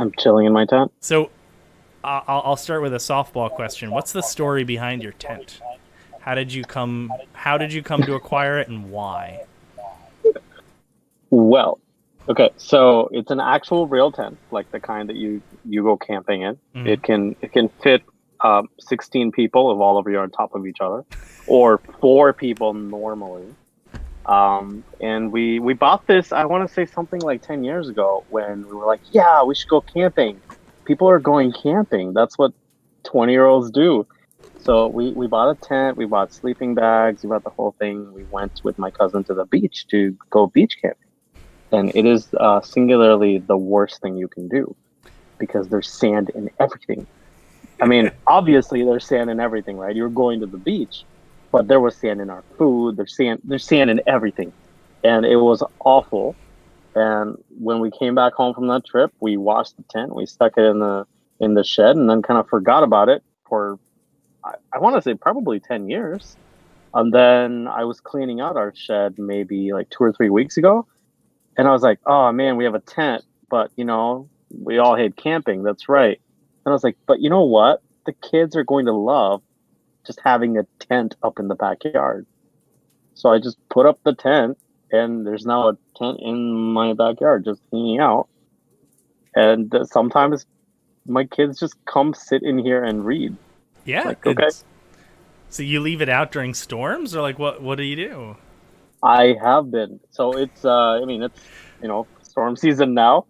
I'm chilling in my tent. So I'll start with a softball question. What's the story behind your tent? How did you come to acquire it, and why? Well, okay, so it's an actual real tent, like the kind that you go camping in. Mm-hmm. It can fit 16 people if all of you are on top of each other, or four people normally. And we bought this, I want to say something like 10 years ago when we were like, yeah, we should go camping. People are going camping. That's what 20-year-olds do. So we bought a tent, we bought sleeping bags, we bought the whole thing. We went with my cousin to the beach to go beach camping. And it is singularly the worst thing you can do because there's sand in everything. I mean, obviously there's sand in everything, right? You're going to the beach, but there was sand in our food. There's sand in everything, and it was awful. And when we came back home from that trip, we washed the tent, we stuck it in the shed, and then kind of forgot about it for I want to say probably 10 years. And then I was cleaning out our shed maybe like 2 or 3 weeks ago, and I was like, "Oh man, we have a tent, but we all hate camping. That's right." And I was like, "But you know what? The kids are going to love just having a tent up in the backyard." So I just put up the tent, and there's now a tent in my backyard just hanging out. And sometimes my kids just come sit in here and read. Yeah, Like, okay, it's so you leave it out during storms, or like what do you do? I have been. So I mean, it's storm season now.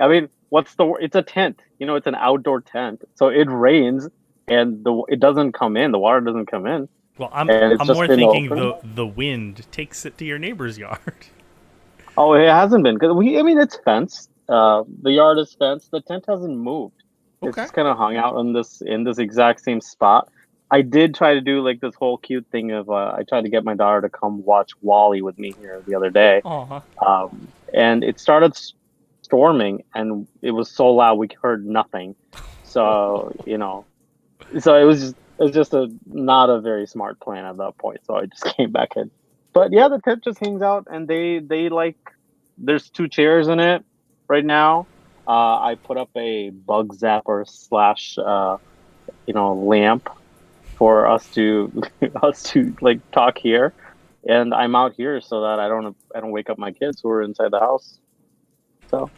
I mean, it's a tent. It's an outdoor tent. So it rains and it doesn't come in. The water doesn't come in, Well, I'm and it's I'm just more been thinking open. the wind takes it to your neighbor's yard. Oh, it hasn't been because I mean, it's fenced. The yard is fenced. The tent hasn't moved. It's Okay. just kind of hung out in this exact same spot. I did try to do like this whole cute thing of I tried to get my daughter to come watch Wally with me here the other day. Aw. And it started storming, and it was so loud we heard nothing. So it was just a not a very smart plan at that point. So I just came back in. But yeah, the tent just hangs out, and they like there's two chairs in it right now. I put up a bug zapper slash lamp for us to us to like talk here, and I'm out here so that I don't wake up my kids who are inside the house. So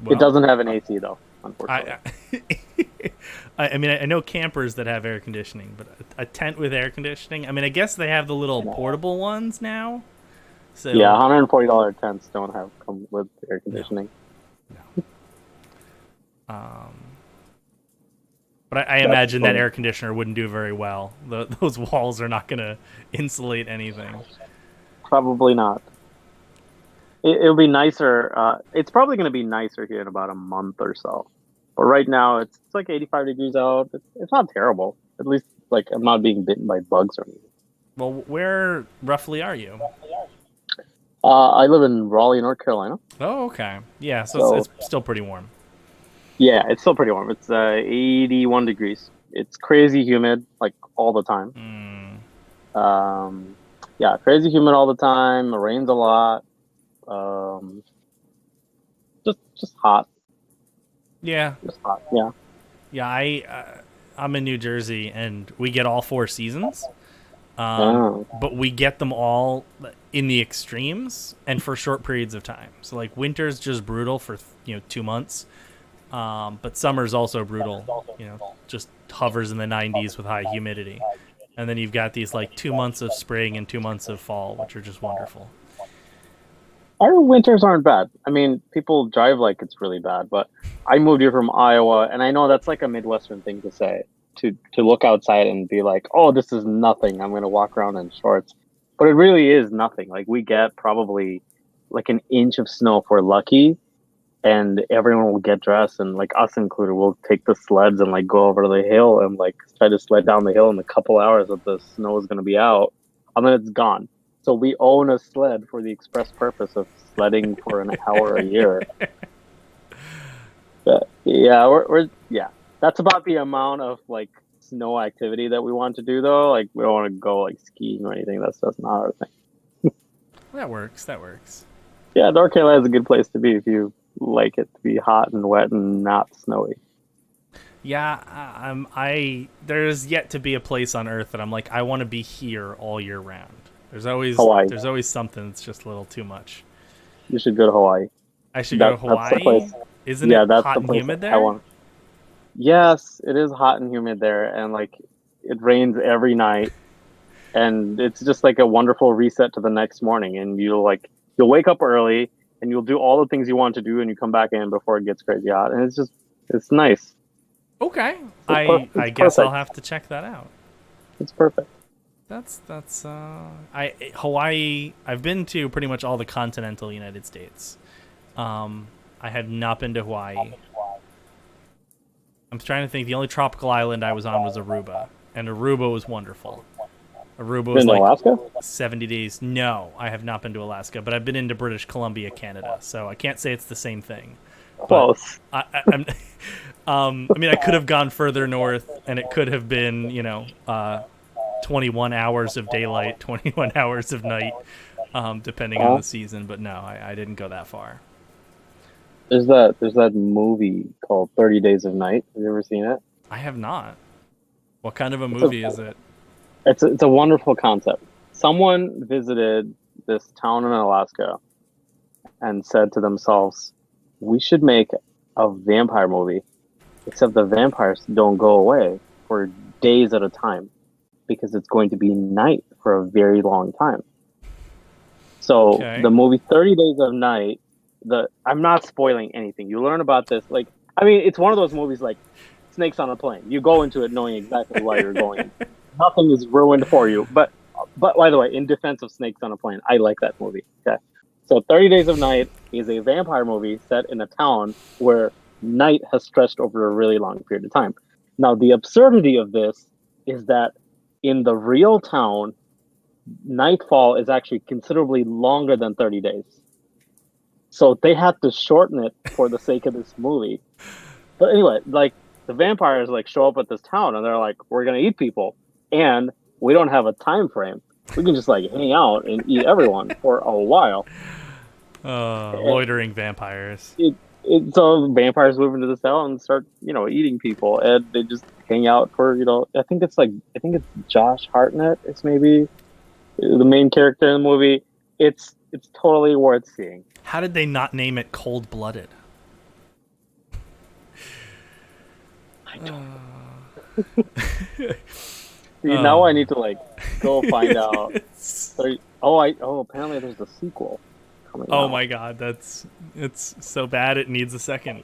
it Well, doesn't have an AC though, unfortunately. I I mean I know campers that have air conditioning, but a tent with air conditioning. I mean, I guess they have the little portable ones now. Yeah, So $140 tents don't have come with air no, conditioning. no. But I That's imagine that funny. air conditioner wouldn't do very well. Those walls are not going to insulate anything. Probably not. It'll be nicer. It's probably going to be nicer here in about a month or so. But right now, it's like 85 degrees out. It's not terrible. At least, like, I'm not being bitten by bugs or anything. Well, where roughly are you? I live in Raleigh, North Carolina. Oh, okay. Yeah, so it's So, still pretty warm. yeah, it's still pretty warm. It's 81 degrees. It's crazy humid, like, all the time. Mm, Um, yeah, crazy humid all the time. It rains a lot. Um, just hot. yeah, Just hot. Yeah. yeah. I'm in New Jersey, and we get all four seasons. Oh. But we get them all in the extremes and for short periods of time. So like winter's just brutal for 2 months, but summer's also brutal. Just hovers in the 90s with high humidity, and then you've got these like 2 months of spring and 2 months of fall, which are just wonderful. Our winters aren't bad. I mean, people drive like it's really bad, but I moved here from Iowa, and I know that's like a Midwestern thing to say, to look outside and be like, "Oh, this is nothing. I'm gonna walk around in shorts," but it really is nothing. Like we get probably like an inch of snow if we're lucky, and everyone will get dressed, and like us included, we'll take the sleds and like go over to the hill and like try to sled down the hill in a couple hours that the snow is going to be out, and then it's gone. So we own a sled for the express purpose of sledding for an hour a year. But yeah, yeah, that's about the amount of like snow activity that we want to do though. Like we don't want to go like skiing or anything. That's just not our thing. That works. That works. Yeah, North Carolina is a good place to be if you like it to be hot and wet and not snowy. Yeah, I there's yet to be a place on Earth that I'm like I want to be here all year round. Hawaii. There's always something that's just a little too much. You should go to Hawaii. I should go to That's the Hawaii. place. Isn't Yeah, it that's hot the and place humid I there? want. Yes, it is hot and humid there, and like it rains every night, and it's just like a wonderful reset to the next morning. And you'll wake up early, and you'll do all the things you want to do, and you come back in before it gets crazy hot, and it's nice. Okay, It's I guess I'll perfect. have to check that out. It's perfect. That's I Hawaii. I've been to pretty much all the continental United States. I have not been to Hawaii. I'm trying to think. The only tropical island I was on was Aruba, and Aruba was wonderful. Aruba was Been to like Alaska? 70 days. No, I have not been to Alaska, but I've been into British Columbia, Canada. So I can't say it's the same thing. But Close. I'm, I mean, I could have gone further north, and it could have been, 21 hours of daylight, 21 hours of night, depending on Oh, the season. But no, I didn't go that far. there's that movie called 30 Days of Night. Have you ever seen it? I have not. What kind of a It's a movie is it? it's a wonderful concept. Someone visited this town in Alaska and said to themselves, "We should make a vampire movie, except the vampires don't go away for days at a time because it's going to be night for a very long time." So Okay. the movie 30 Days of Night, the I'm not spoiling anything. You learn about this like I mean, it's one of those movies like Snakes on a Plane. You go into it knowing exactly why you're going. Nothing is ruined for you. But by the way, in defense of Snakes on a Plane, I like that movie. Okay. So 30 Days of Night is a vampire movie set in a town where night has stretched over a really long period of time. Now the absurdity of this is that in the real town, nightfall is actually considerably longer than 30 days. So they had to shorten it for the sake of this movie. But anyway, like the vampires like show up at this town and they're like, "We're gonna eat people, and we don't have a time frame. We can just like hang out and eat everyone for a while." And Loitering vampires. so vampires move into this town and start, eating people, and they just hang out for, I think it's Josh Hartnett. It's maybe the main character in the movie. It's totally worth seeing. How did they not name it Cold Blooded? I don't see. Now I need to like go find out. Apparently there's a sequel coming Oh out. my god, it's so bad it needs a second.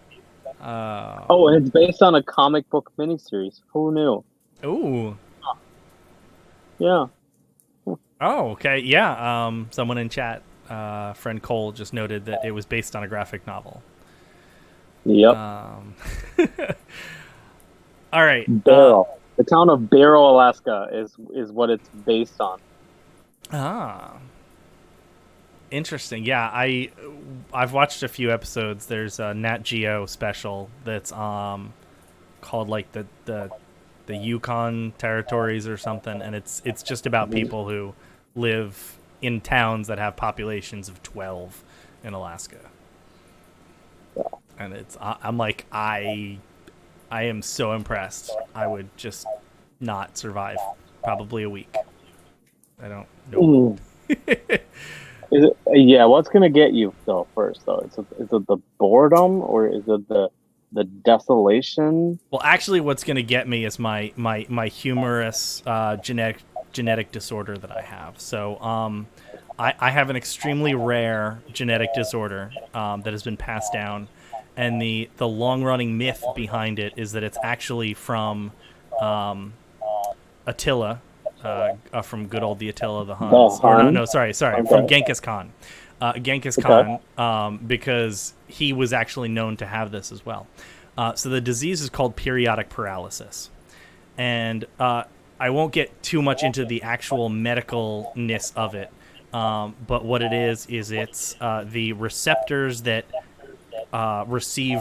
Oh, and it's based on a comic book miniseries. Who knew? Ooh. Yeah. Oh, okay. Yeah. Someone in chat, friend Cole, just noted that it was based on a graphic novel. Yep. All right. Barrow. The town of Barrow, Alaska is what it's based on. Ah. Interesting. Yeah, I've watched a few episodes. There's a Nat Geo special that's called like the Yukon territories or something, and it's just about people who live in towns that have populations of 12 in Alaska. Yeah. And I'm like I am so impressed. I would just not survive probably a week. I don't know. Yeah, what's gonna get you though first though? Is it the boredom or is it the desolation? Well, actually, what's going to get me is my humorous genetic disorder that I have. So, I have an extremely rare genetic disorder that has been passed down, and the long running myth behind it is that it's actually from Attila, from good old the Attila the Huns. The Or no, Hun? no, sorry, Okay. from Genghis Khan. Genghis Okay. Khan, because he was actually known to have this as well. So the disease is called periodic paralysis. And I won't get too much into the actual medicalness of it. But what it is it's the receptors that receive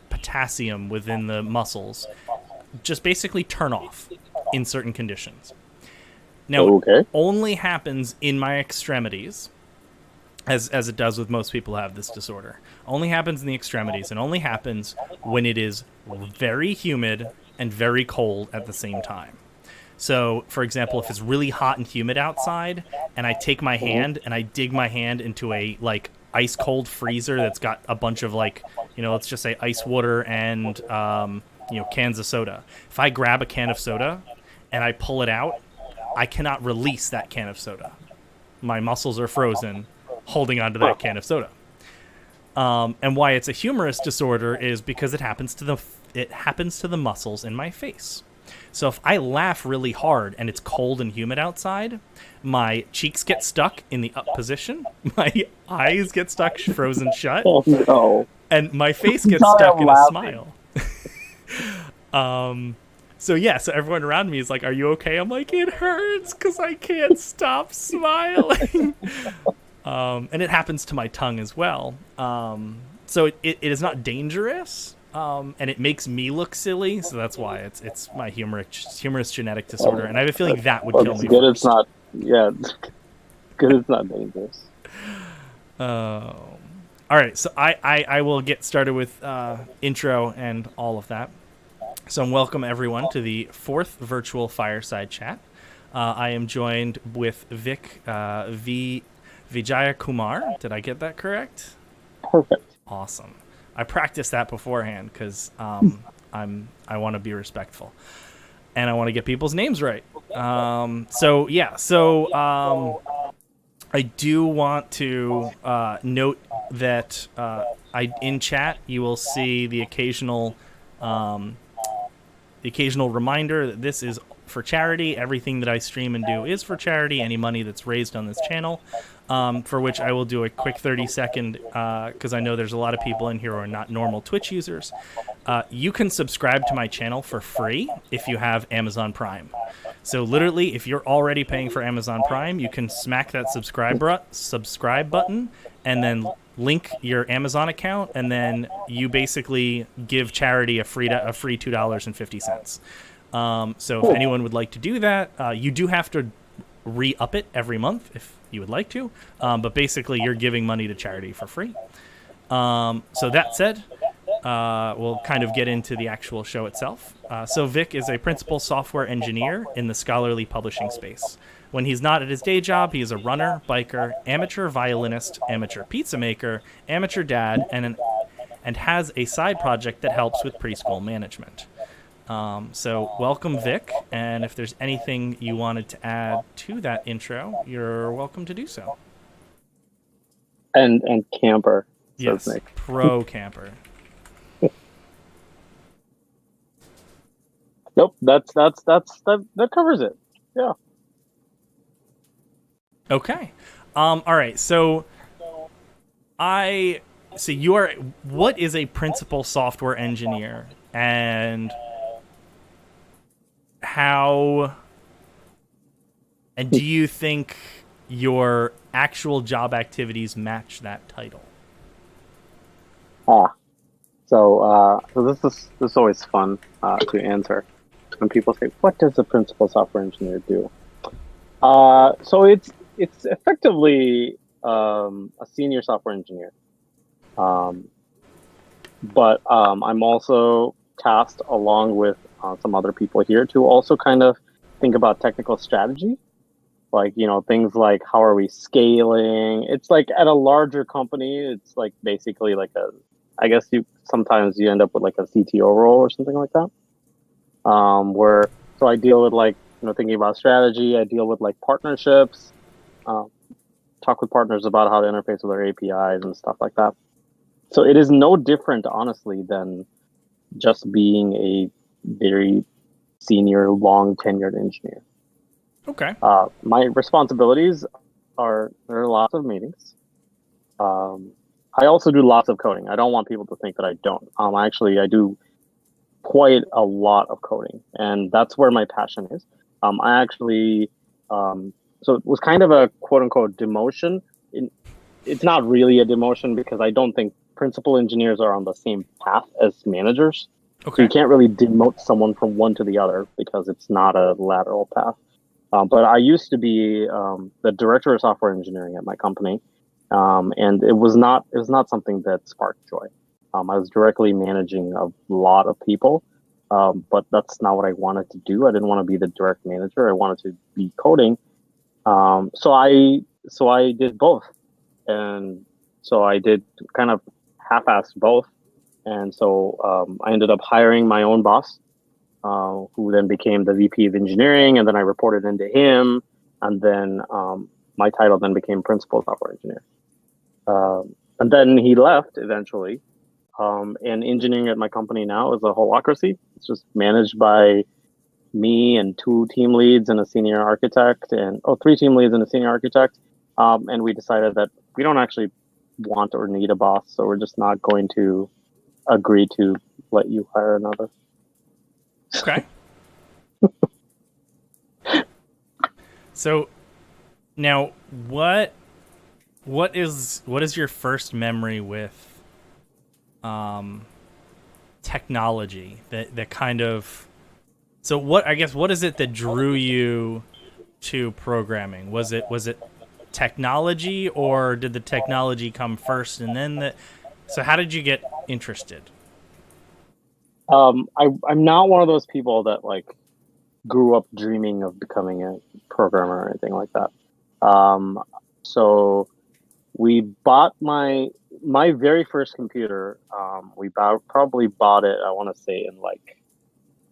potassium within the muscles just basically turn off in certain conditions. Now, Okay. it only happens in my extremities. as it does with most people who have this disorder. Only happens in the extremities, and only happens when it is very humid and very cold at the same time. So, for example, if it's really hot and humid outside, and I take my hand and I dig my hand into a like ice cold freezer that's got a bunch of like, let's just say ice water and cans of soda. If I grab a can of soda and I pull it out, I cannot release that can of soda. My muscles are frozen holding onto that can of soda. And why it's a humorous disorder is because it happens to the muscles in my face. So if I laugh really hard and it's cold and humid outside, my cheeks get stuck in the up position, my eyes get stuck frozen shut, Oh no! and my face gets stuck in a smile. So everyone around me is like, "Are you okay?" I'm like, "It hurts because I can't stop smiling." And it happens to my tongue as well. So it is not dangerous, and it makes me look silly. So that's why it's my humorous genetic disorder, and I have a feeling that would kill me. Good, first. it's not. Yeah, good, it's not dangerous. All right, so I will get started with intro and all of that. So welcome everyone to the 4th virtual Fireside chat. I am joined with Vic Vijayakumar. Did I get that correct? Perfect. Awesome. I practiced that beforehand because I want to be respectful and I want to get people's names right. I do want to note that in chat you will see the occasional reminder that this is for charity. Everything that I stream and do is for charity. Any money that's raised on this channel, for which I will do a quick 30-second, because I know there's a lot of people in here who are not normal Twitch users. You can subscribe to my channel for free if you have Amazon Prime. So literally, if you're already paying for Amazon Prime, you can smack that subscribe button and then link your Amazon account, and then you basically give charity a free $2.50. So if anyone would like to do that, you do have to re-up it every month if you would like to, but basically you're giving money to charity for free. So that said, we'll kind of get into the actual show itself. So Vic is a principal software engineer in the scholarly publishing space. When he's not at his day job, he is a runner, biker, amateur violinist, amateur pizza maker, amateur dad, and has a side project that helps with preschool management. So welcome, Vic, and if there's anything you wanted to add to that intro, you're welcome to do so. And camper. Yes, Nick. pro camper. Nope, that covers it. Yeah. Okay. All right. So what is a principal software engineer, and do you think your actual job activities match that title? So this is always fun to answer when people say, "What does a principal software engineer do?" So it's effectively a senior software engineer, but I'm also tasked along with some other people here to also kind of think about technical strategy, like things like how are we scaling. It's like at a larger company, it's like basically like I guess sometimes you end up with like a CTO role or something like that, so I deal with like thinking about strategy. I deal with like partnerships, talk with partners about how to interface with our APIs and stuff like that. So it is no different, honestly, than just being a very senior, long tenured engineer. Okay. My responsibilities there are lots of meetings. I also do lots of coding. I don't want people to think that I don't. I do quite a lot of coding, and that's where my passion is. So it was kind of a quote unquote demotion. It's not really a demotion because I don't think principal engineers are on the same path as managers. Okay. So you can't really demote someone from one to the other because it's not a lateral path. But I used to be the director of software engineering at my company. and it was not something that sparked joy. I was directly managing a lot of people, but that's not what I wanted to do. I didn't want to be the direct manager. I wanted to be coding. So I did both, and so I did kind of half-assed both. And so I ended up hiring my own boss, who then became the VP of engineering, and then I reported into him, and then my title then became principal software engineer. And then he left eventually. And engineering at my company now is a holacracy. It's just managed by me and two team leads and a senior architect, and three team leads and a senior architect. And we decided that we don't actually want or need a boss, so we're just not going to agree to let you hire another. Okay. So now what is your first memory with technology that kind of, so what is it that drew you to programming? Was it technology, or did the technology come first and then so how did you get interested? I'm not one of those people that like grew up dreaming of becoming a programmer or anything like that. So we bought my very first computer. Probably bought it. I want to say in like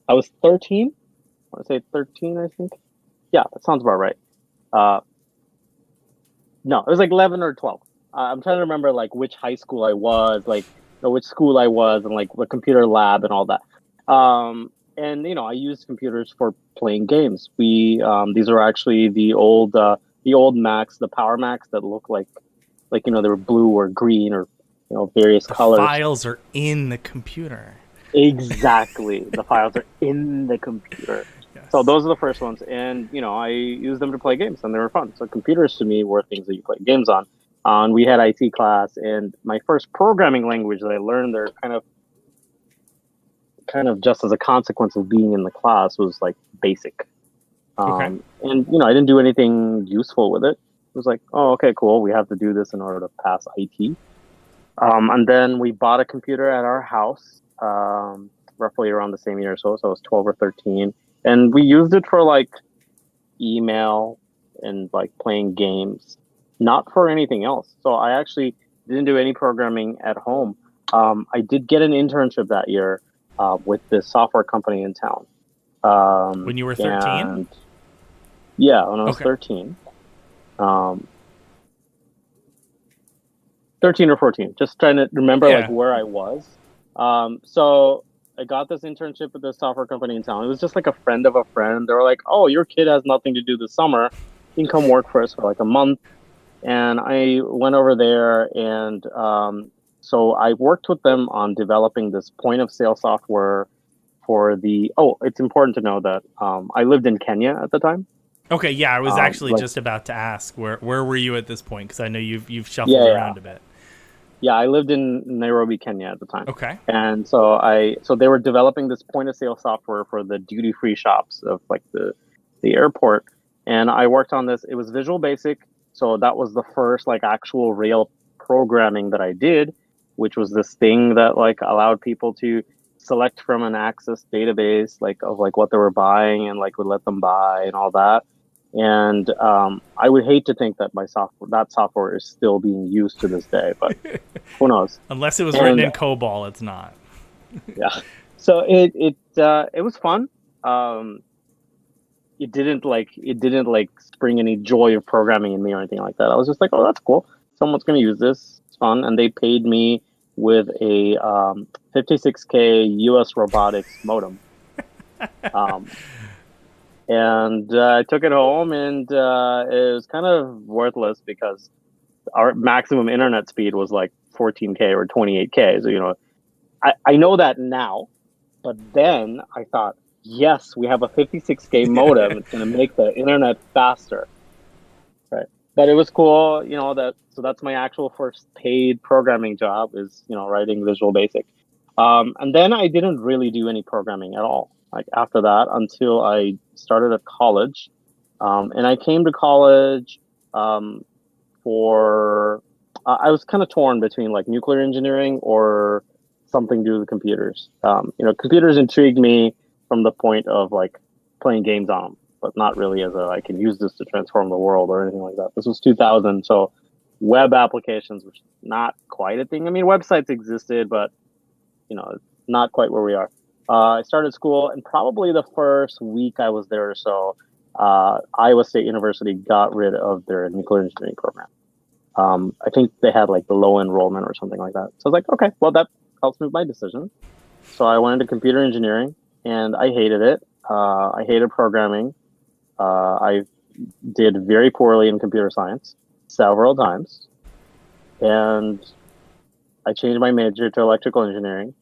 I was 13. I want to say 13. I think. Yeah, that sounds about right. Uh, no, it was like 11 or 12. I'm trying to remember like which high school I was, like or which school I was, and like what computer lab and all that. And I used computers for playing games. These are actually the old Macs, the Power Macs that look like they were blue or green or various The colors. files are in the computer. Exactly, the files are in the computer. So Yes. those are the first ones, and I used them to play games, and they were fun. So computers to me were things that you play games on. And we had IT class, and my first programming language that I learned there, kind of just as a consequence of being in the class, was like BASIC. Okay. And I didn't do anything useful with it. It was like, oh, okay, cool. We have to do this in order to pass IT. And then we bought a computer at our house, roughly around the same year or so. So I was 12 or 13. And we used it for like email and like playing games, not for anything else. So I actually didn't do any programming at home. I did get an internship that year with this software company in town. When you were 13? And yeah, when I was Okay. 13. Um, 13 or 14, just trying to remember like Yeah. where I was. So I got this internship at this software company in town. It was just like a friend of a friend. They were like, oh, your kid has nothing to do this summer. You can come work for us for like a month. And I went over there, and so I worked with them on developing this point of sale software for it's important to know that I lived in Kenya at the time. Okay, yeah, I was actually Like, just about to ask where were you at this point, because I know you've yeah, shuffled yeah. around a bit. Yeah, I lived in Nairobi, Kenya at the time. Okay. And so they were developing this point of sale software for the duty free shops of like the airport. And I worked on this. It was Visual Basic. So that was the first like actual real programming that I did, which was this thing that like allowed people to select from an Access database like of like what they were buying and like would let them buy and all that. And I would hate to think that that software is still being used to this day, but who knows? Unless it was written And in COBOL, it's not. yeah, so it was fun. Um, it didn't like spring any joy of programming in me or anything like that. I was just like, oh, that's cool. Someone's gonna use this. It's fun, and they paid me with a 56K US robotics modem. Um, and I took it home, and it was kind of worthless because our maximum internet speed was like 14K or 28K. So I know that now, but then I thought, yes, we have a 56K modem. It's going to make the internet faster, right? But it was cool, so that's my actual first paid programming job is writing Visual Basic. And then I didn't really do any programming at all. Like after that, until I started at college, and I came to college um, for I was kind of torn between like nuclear engineering or something to do with computers. Computers intrigued me from the point of like playing games on them, but not really as a I can use this to transform the world or anything like that. This was 2000, so web applications were not quite a thing. I mean, websites existed, but not quite where we are. I started school, and probably the first week I was there or so, Iowa State University got rid of their nuclear engineering program. I think they had like the low enrollment or something like that. So I was like, okay, well, that helps me with my decision. So I went into computer engineering, and I hated it. I hated programming. I did very poorly in computer science several times, and I changed my major to electrical engineering.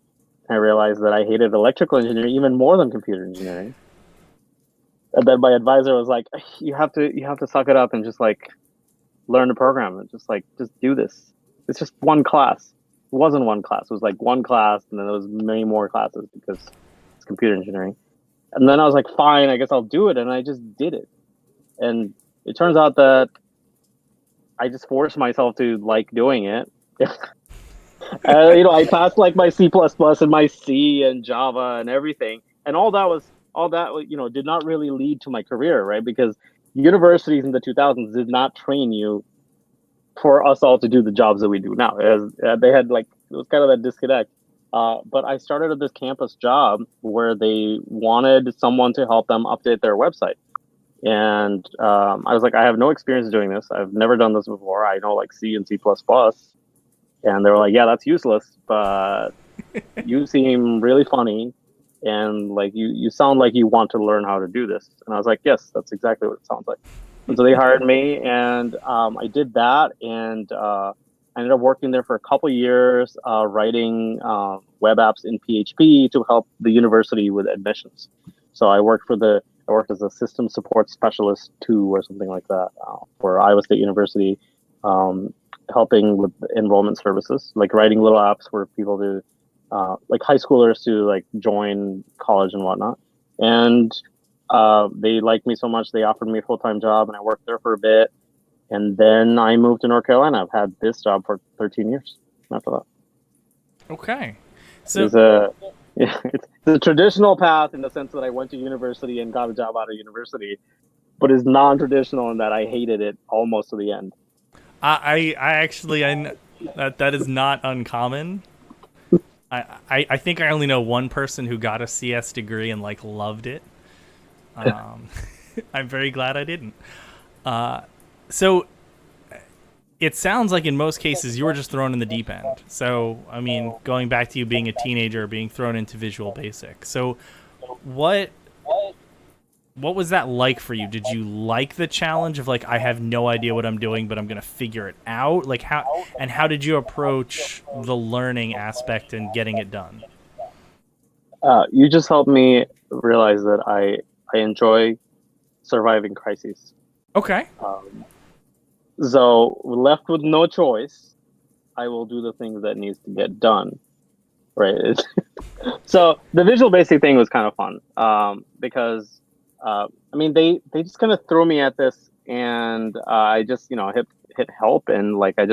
I realized that I hated electrical engineering even more than computer engineering. And then my advisor was like, you have to suck it up and just like learn the program and just do this. It's just one class. It wasn't one class. It was like one class, and then there was many more classes because it's computer engineering. And then I was like, fine, I guess I'll do it, and I just did it. And it turns out that I just forced myself to like doing it. I passed like my C++ and my C and Java and everything, and all that did not really lead to my career, right? Because universities in the 2000s did not train you for us all to do the jobs that we do now. They had like it was kind of that disconnect. But I started at this campus job where they wanted someone to help them update their website. And I was like, I have no experience doing this. I've never done this before. I know like C and C++. And they were like, yeah, that's useless, but you seem really funny. And like you sound like you want to learn how to do this. And I was like, yes, that's exactly what it sounds like. And so they hired me, and I did that, and I ended up working there for a couple of years, writing web apps in PHP to help the university with admissions. So I worked as a system support specialist 2 or something like that for Iowa State University, helping with enrollment services, like writing little apps for people to, like high schoolers to like join college and whatnot. And they liked me so much, they offered me a full-time job, and I worked there for a bit. And then I moved to North Carolina. I've had this job for 13 years after that. Okay. So It's a traditional path in the sense that I went to university and got a job out of university, but is non-traditional in that I hated it almost to the end. that is not uncommon. I think I only know one person who got a CS degree and like loved it. I'm very glad I didn't. So it sounds like in most cases you were just thrown in the deep end. So, I mean, going back to you being a teenager, being thrown into Visual Basic. So what was that like for you? Did you like the challenge of like, I have no idea what I'm doing, but I'm going to figure it out? Like how did you approach the learning aspect and getting it done? You just helped me realize that I enjoy surviving crises. Okay. So left with no choice, I will do the things that needs to get done. Right. So the Visual Basic thing was kind of fun because I mean they just kind of threw me at this, and I just hit help, and like I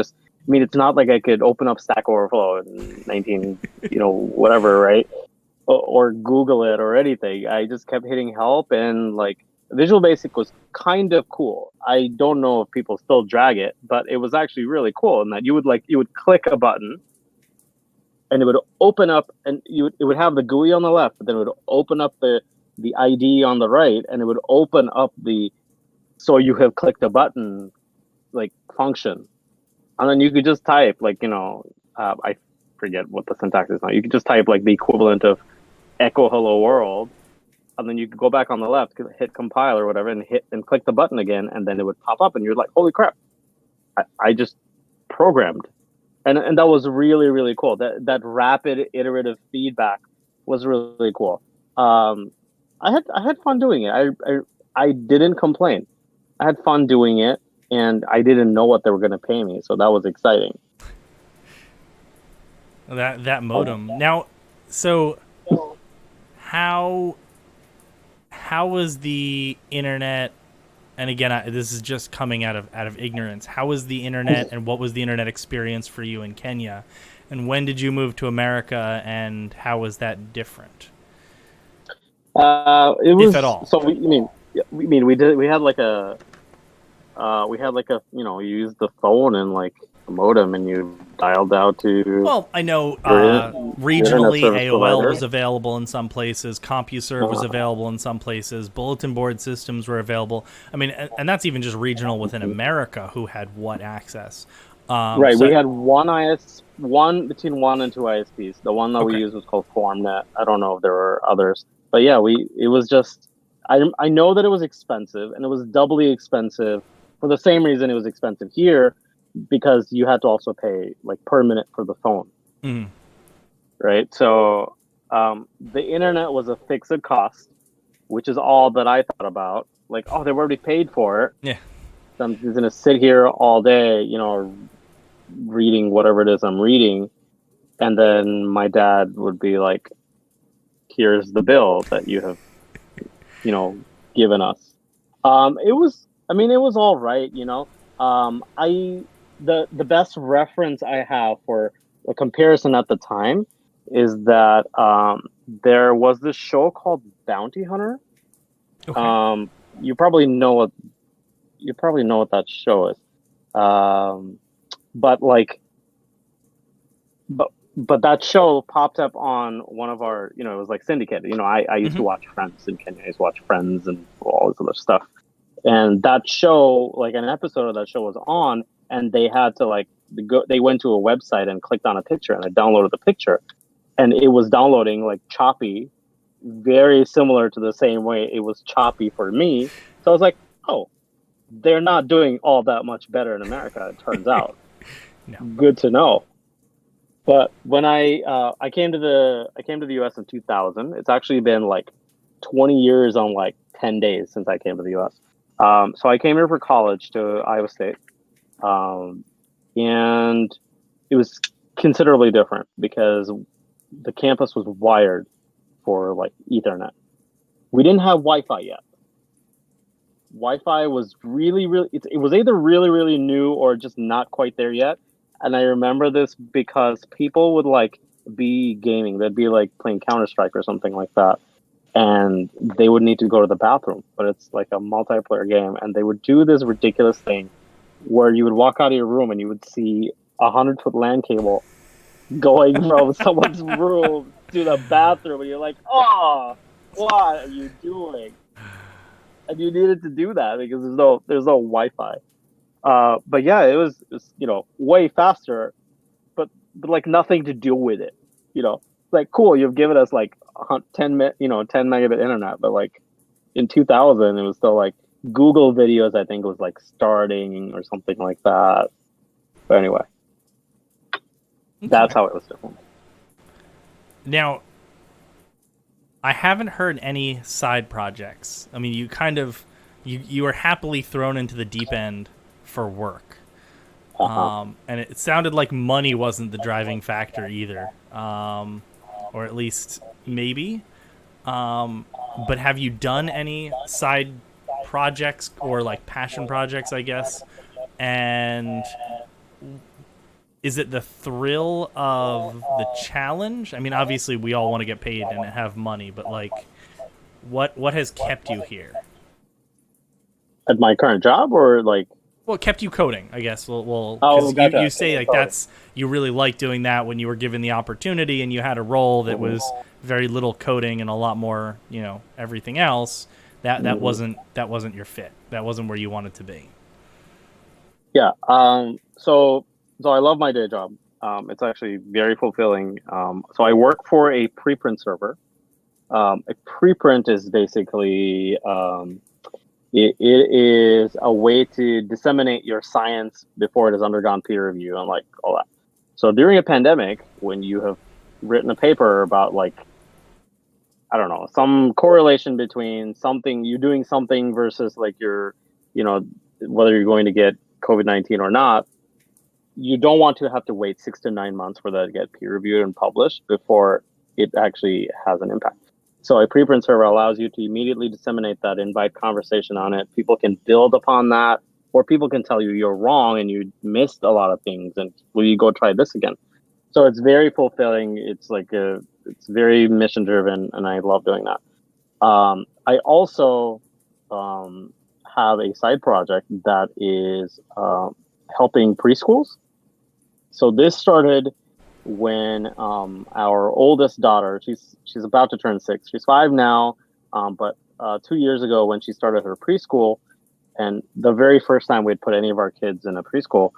mean it's not like I could open up Stack Overflow in 19 whatever, right, or Google it or anything. I just kept hitting help, and like Visual Basic was kind of cool. I don't know if people still drag it, but it was actually really cool in that you would click a button, and it would open up, and it would have the GUI on the left, but then it would open up the ID on the right, and it would open up the so you have clicked a button like function, and then you could just type like I forget what the syntax is now. You could just type like the equivalent of echo hello world, and then you could go back on the left, hit compile or whatever, and hit and click the button again, and then it would pop up, and you're like, holy crap, I just programmed. And that was really, really cool. That rapid iterative feedback was really cool. I had fun doing it. I didn't complain. I had fun doing it, and I didn't know what they were going to pay me, so that was exciting. That modem. Now, so how was the internet and again, this is just coming out of ignorance. How was the internet, and what was the internet experience for you in Kenya? And when did you move to America, and how was that different, It if at was all? so we had like a you used the phone and like a modem and you dialed out to Well, I know your internet regionally service AOL provider. was available in some places, CompuServe was Uh, available in some places, bulletin board systems were available. I mean, and that's even just regional within America who had what access. right, we So had one between one and two ISPs. The one that we okay, used was called FormNet. I don't know if there were others, but yeah, we it was just I know that it was expensive and it was doubly expensive for the same reason it was expensive here because you had to also pay like per minute for the phone, mm, right? So the internet was a fixed cost, which is all that I thought about. Like, oh, they've already paid for it. yeah, So I'm just gonna sit here all day, reading whatever it is I'm reading, and then my dad would be like, "Here's the bill that you have, you know, given us." It was all right. I the best reference I have for a comparison at the time is that there was this show called Bounty Hunter. okay, Um, you probably know what that show is. Um, but like, but that show popped up on one of our, it was like syndicated. I used to hmm watch Friends in Kenya. I used to watch Friends and all this other stuff. And that show, like an episode of that show was on, and they had to like go. They went to a website and clicked on a picture, and I downloaded the picture, and it was downloading like choppy, very similar to the same way it was choppy for me. So I was like, oh, they're not doing all that much better in America. It turns out, no, good to know. But when I came to the US in 2000. It's actually been like 20 years on like 10 days since I came to the US. So I came here for college to Iowa State. Um, and it was considerably different because the campus was wired for like Ethernet. We didn't have Wi-Fi yet. Wi-Fi was it was either really really new or just not quite there yet. And I remember this because people would like be gaming. They'd be like playing Counter-Strike or something like that. And they would need to go to the bathroom, but it's like a multiplayer game and they would do this ridiculous thing where you would walk out of your room and you would see 100-foot LAN cable going from someone's room to the bathroom and you're like, "Oh, what are you doing?" And you needed to do that because there's no Wi-Fi. But yeah, it was way faster, but like nothing to do with it. Like cool, you've given us like 10 megabit internet, but like in 2000, it was still like Google videos. I think was like starting or something like that. But anyway, that's okay. how it was different. Now, I haven't heard any side projects. I mean, you kind of you were happily thrown into the deep end for work. Uh-huh. And it sounded like money wasn't the driving factor either, or at least maybe. But have you done any side projects or like passion projects, I guess? And is it the thrill of the challenge? I mean, obviously, we all want to get paid and have money, but like, what has kept you here? At my current job, or like, Well, it kept you coding, I guess. Well, oh, because you gotcha, say like totally. that's you really liked doing that when you were given the opportunity and you had a role that Hmm. was very little coding and a lot more, everything else. That Hmm. wasn't your fit. That wasn't where you wanted to be. Yeah. So I love my day job. It's actually very fulfilling. So I work for a preprint server. A preprint is basically it is a way to disseminate your science before it has undergone peer review and like all that. So during a pandemic, when you have written a paper about like I don't know some correlation between something you doing something versus like you know whether you're going to get COVID-19 or not, you don't want to have to wait 6 to 9 months for that to get peer reviewed and published before it actually has an impact. So a preprint server allows you to immediately disseminate that, invite conversation on it. People can build upon that, or people can tell you you're wrong and you missed a lot of things, and will you go try this again? So it's very fulfilling. It's very mission driven, and I love doing that. I also um, have a side project that is helping preschools. So this started when our oldest daughter, she's about to turn 6. She's 5 now, but 2 years ago when she started her preschool, and the very first time we'd put any of our kids in a preschool,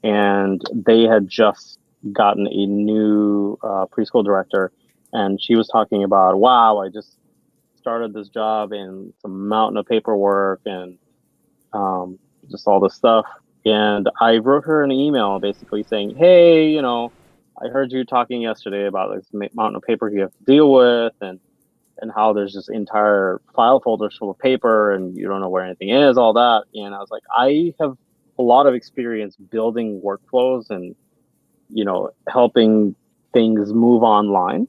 and they had just gotten a new preschool director, and she was talking about, wow, I just started this job and it's a mountain of paperwork and just all this stuff. And I wrote her an email basically saying, hey, I heard you talking yesterday about this mountain of paper you have to deal with, and how there's just entire file folders full of paper and you don't know where anything is, all that. And I was like, I have a lot of experience building workflows and, helping things move online.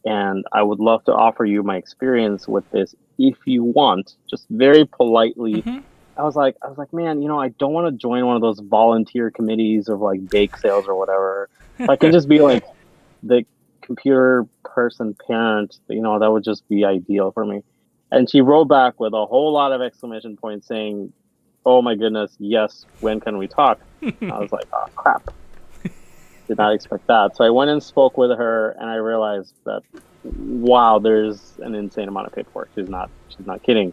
And I would love to offer you my experience with this if you want, just very politely. Mm-hmm. I was like, man, I don't want to join one of those volunteer committees of like bake sales or whatever. If I can just be like the computer person parent, that would just be ideal for me. And she wrote back with a whole lot of exclamation points saying, oh my goodness, yes, when can we talk? I was like, oh crap. Did not expect that. So I went and spoke with her, and I realized that, wow, there's an insane amount of paperwork. She's not kidding.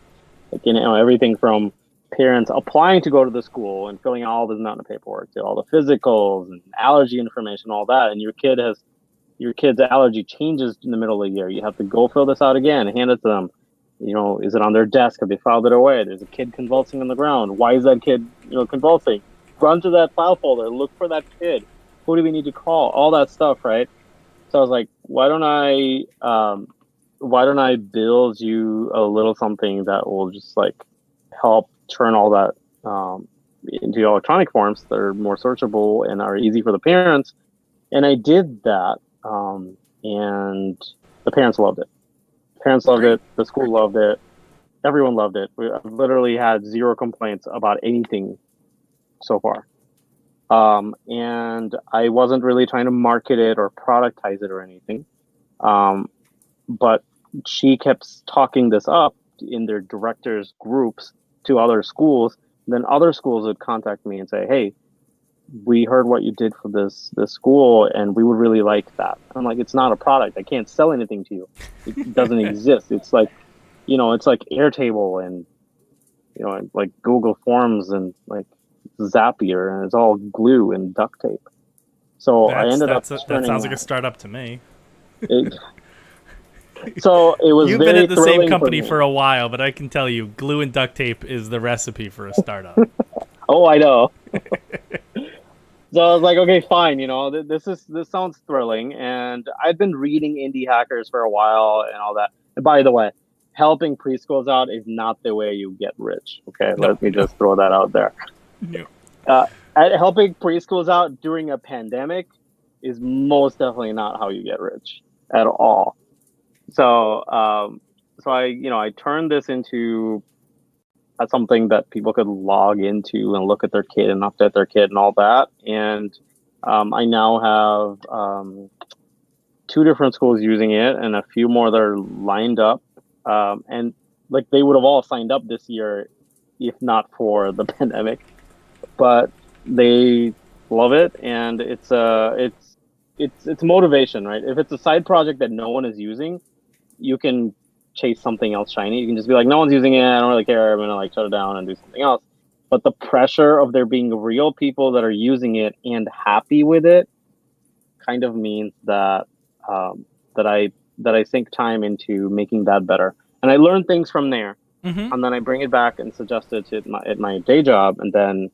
Like, everything from parents applying to go to the school and filling out all this mountain of paperwork to all the physicals and allergy information, all that. And your kid's allergy changes in the middle of the year. You have to go fill this out again, hand it to them. Is it on their desk? Have they filed it away? There's a kid convulsing on the ground. Why is that kid, convulsing? Run to that file folder. Look for that kid. Who do we need to call? All that stuff, right? So I was like, why don't I build you a little something that will just like help turn all that into electronic forms that are more searchable and are easy for the parents. And I did that, and the parents loved it. Parents loved it. The school loved it. Everyone loved it. We literally had zero complaints about anything so far. And I wasn't really trying to market it or productize it or anything. But she kept talking this up in their directors groups to other schools. Then other schools would contact me and say, hey, we heard what you did for this school and we would really like that. I'm like, it's not a product. I can't sell anything to you. It doesn't exist. It's like, it's like Airtable and, like Google Forms and like Zapier, and it's all glue and duct tape. So I ended up That sounds like a startup to me. It, so it was You've been very at the same thrilling company for for a while, but I can tell you, glue and duct tape is the recipe for a startup. Oh, I know. So I was like, okay, fine. This sounds thrilling, and I've been reading indie hackers for a while and all that. And by the way, helping preschools out is not the way you get rich. Okay, let me just throw that out there. No. Helping preschools out during a pandemic is most definitely not how you get rich at all. So, I turned this into something that people could log into and look at their kid and update their kid and all that. And I now have 2 different schools using it and a few more that are lined up. And like they would have all signed up this year if not for the pandemic. But they love it, and it's motivation, right? If it's a side project that no one is using, you can chase something else shiny. You can just be like, no one's using it. I don't really care. I'm gonna like shut it down and do something else. But the pressure of there being real people that are using it and happy with it kind of means that that I sink time into making that better, and I learn things from there, Mm-hmm. and then I bring it back and suggest it to my day job, and then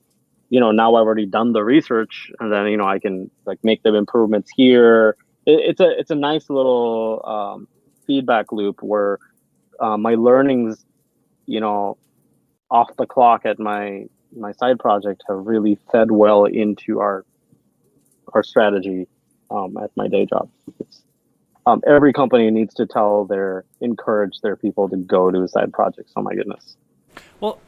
now I've already done the research, and then I can like make the improvements here. It's a nice little feedback loop where my learnings, off the clock at my side project have really fed well into our strategy at my day job. Every company needs to encourage their people to go to side projects. Oh my goodness. Well,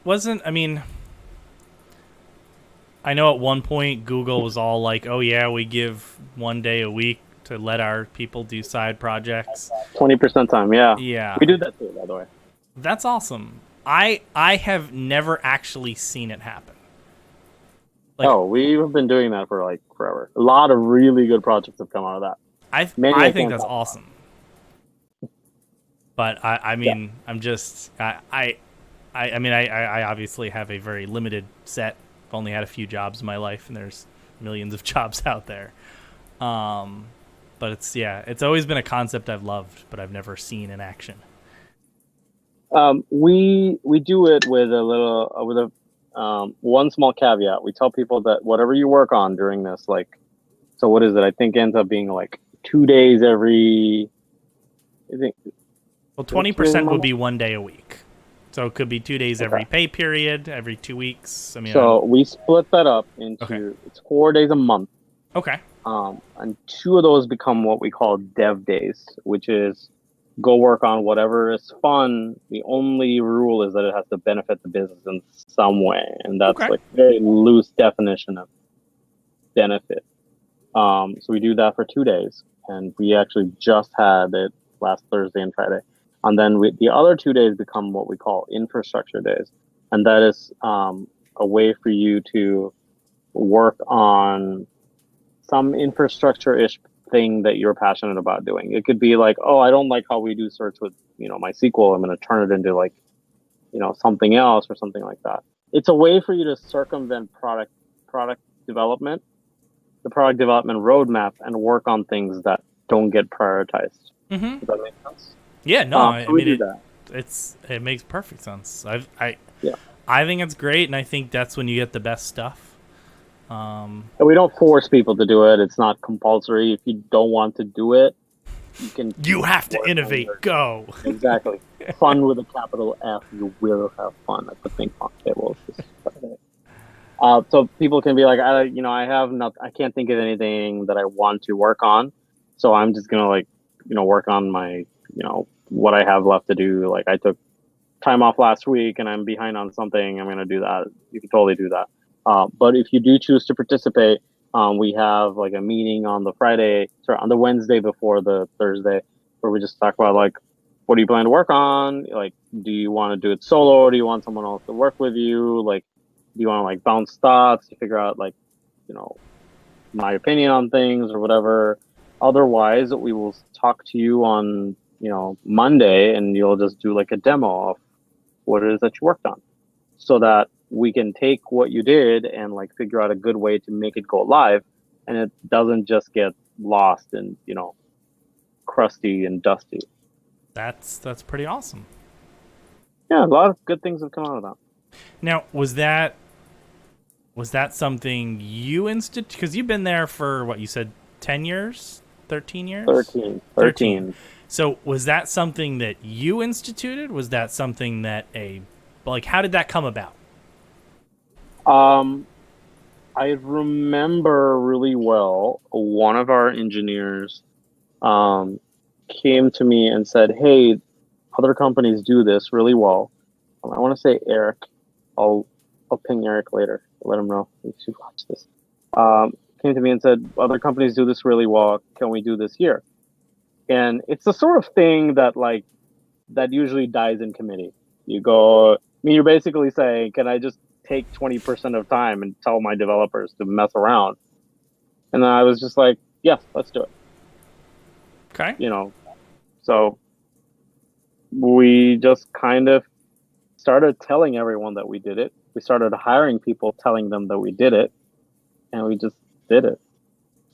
I know at one point Google was all like, "Oh yeah, we give 1 day a week to let our people do side projects." 20% time, yeah. Yeah, We do that too, by the way. that's awesome. I have never actually seen it happen. Like Oh, we've been doing that for like forever. A lot of really good projects have come out of that. Many I I think can't that's talk about. awesome. But Yeah. I'm just I obviously have a very limited set. I've only had a few jobs in my life, and there's millions of jobs out there. Um, but it's always been a concept I've loved, but I've never seen in action. We do it with a one small caveat. We tell people that whatever you work on during this, like, so what is it? I think ends up being like 2 days every. I think Well, is it 2 days a 20% would month? be 1 day a week, so it could be 2 days Okay. every pay period, every 2 weeks. I mean, So we split that up okay, into it's 4 days a month. okay, And two of those become what we call dev days, which is go work on whatever is fun. The only rule is that it has to benefit the business in some way, and that's okay. like very loose definition of benefit. So we do that for 2 days, and we actually just had it last Thursday and Friday, and then the other 2 days become what we call infrastructure days, and that is a way for you to work on some infrastructure-ish thing that you're passionate about doing. It could be like, oh, I don't like how we do search with, MySQL. I'm going to turn it into like, something else or something like that. It's a way for you to circumvent product development, the product development roadmap, and work on things that don't get prioritized. Mm-hmm. Does that make sense? Yeah, no, So we do that. it makes perfect sense. Yeah. I think it's great, and I think that's when you get the best stuff. And we don't force people to do it. It's not compulsory. If you don't want to do it, you can You have to work on innovate. your Go. exactly. Fun with a capital F. You will have fun at the ping pong tables this Friday. So people can be like, I have not, I can't think of anything that I want to work on, so I'm just gonna like, work on my, what I have left to do. Like I took time off last week and I'm behind on something. I'm gonna do that. You can totally do that. But if you do choose to participate, we have like a meeting on the Wednesday before the Thursday, where we just talk about like, what do you plan to work on? Like, do you want to do it solo, or do you want someone else to work with you? Like, do you want to like bounce thoughts to figure out like, you know, my opinion on things or whatever? Otherwise, we will talk to you on, Monday, and you'll just do like a demo of what it is that you worked on, so that we can take what you did and like figure out a good way to make it go live, and it doesn't just get lost and, crusty and dusty. That's pretty awesome. Yeah, a lot of good things have come out of that. Now, was that something you instituted? Because you've been there for what you said, 10 years, 13 years, 13, 13. 13. So was that something that you instituted? Was that something that how did that come about? Um, I remember really well one of our engineers um, came to me and said, "Hey, other companies do this really well." I want to say Eric. I'll I'll ping Eric later. Let him know he should watch this. Came to me and said, "Other companies do this really well. Can we do this here?" And it's the sort of thing that that usually dies in committee. You go, I mean, you're basically saying, "Can I just take 20% of time and tell my developers to mess around?" And then I was just like, "Yes, let's do it." Okay. So we just kind of started telling everyone that we did it. We started hiring people, telling them that we did it, and we just did it.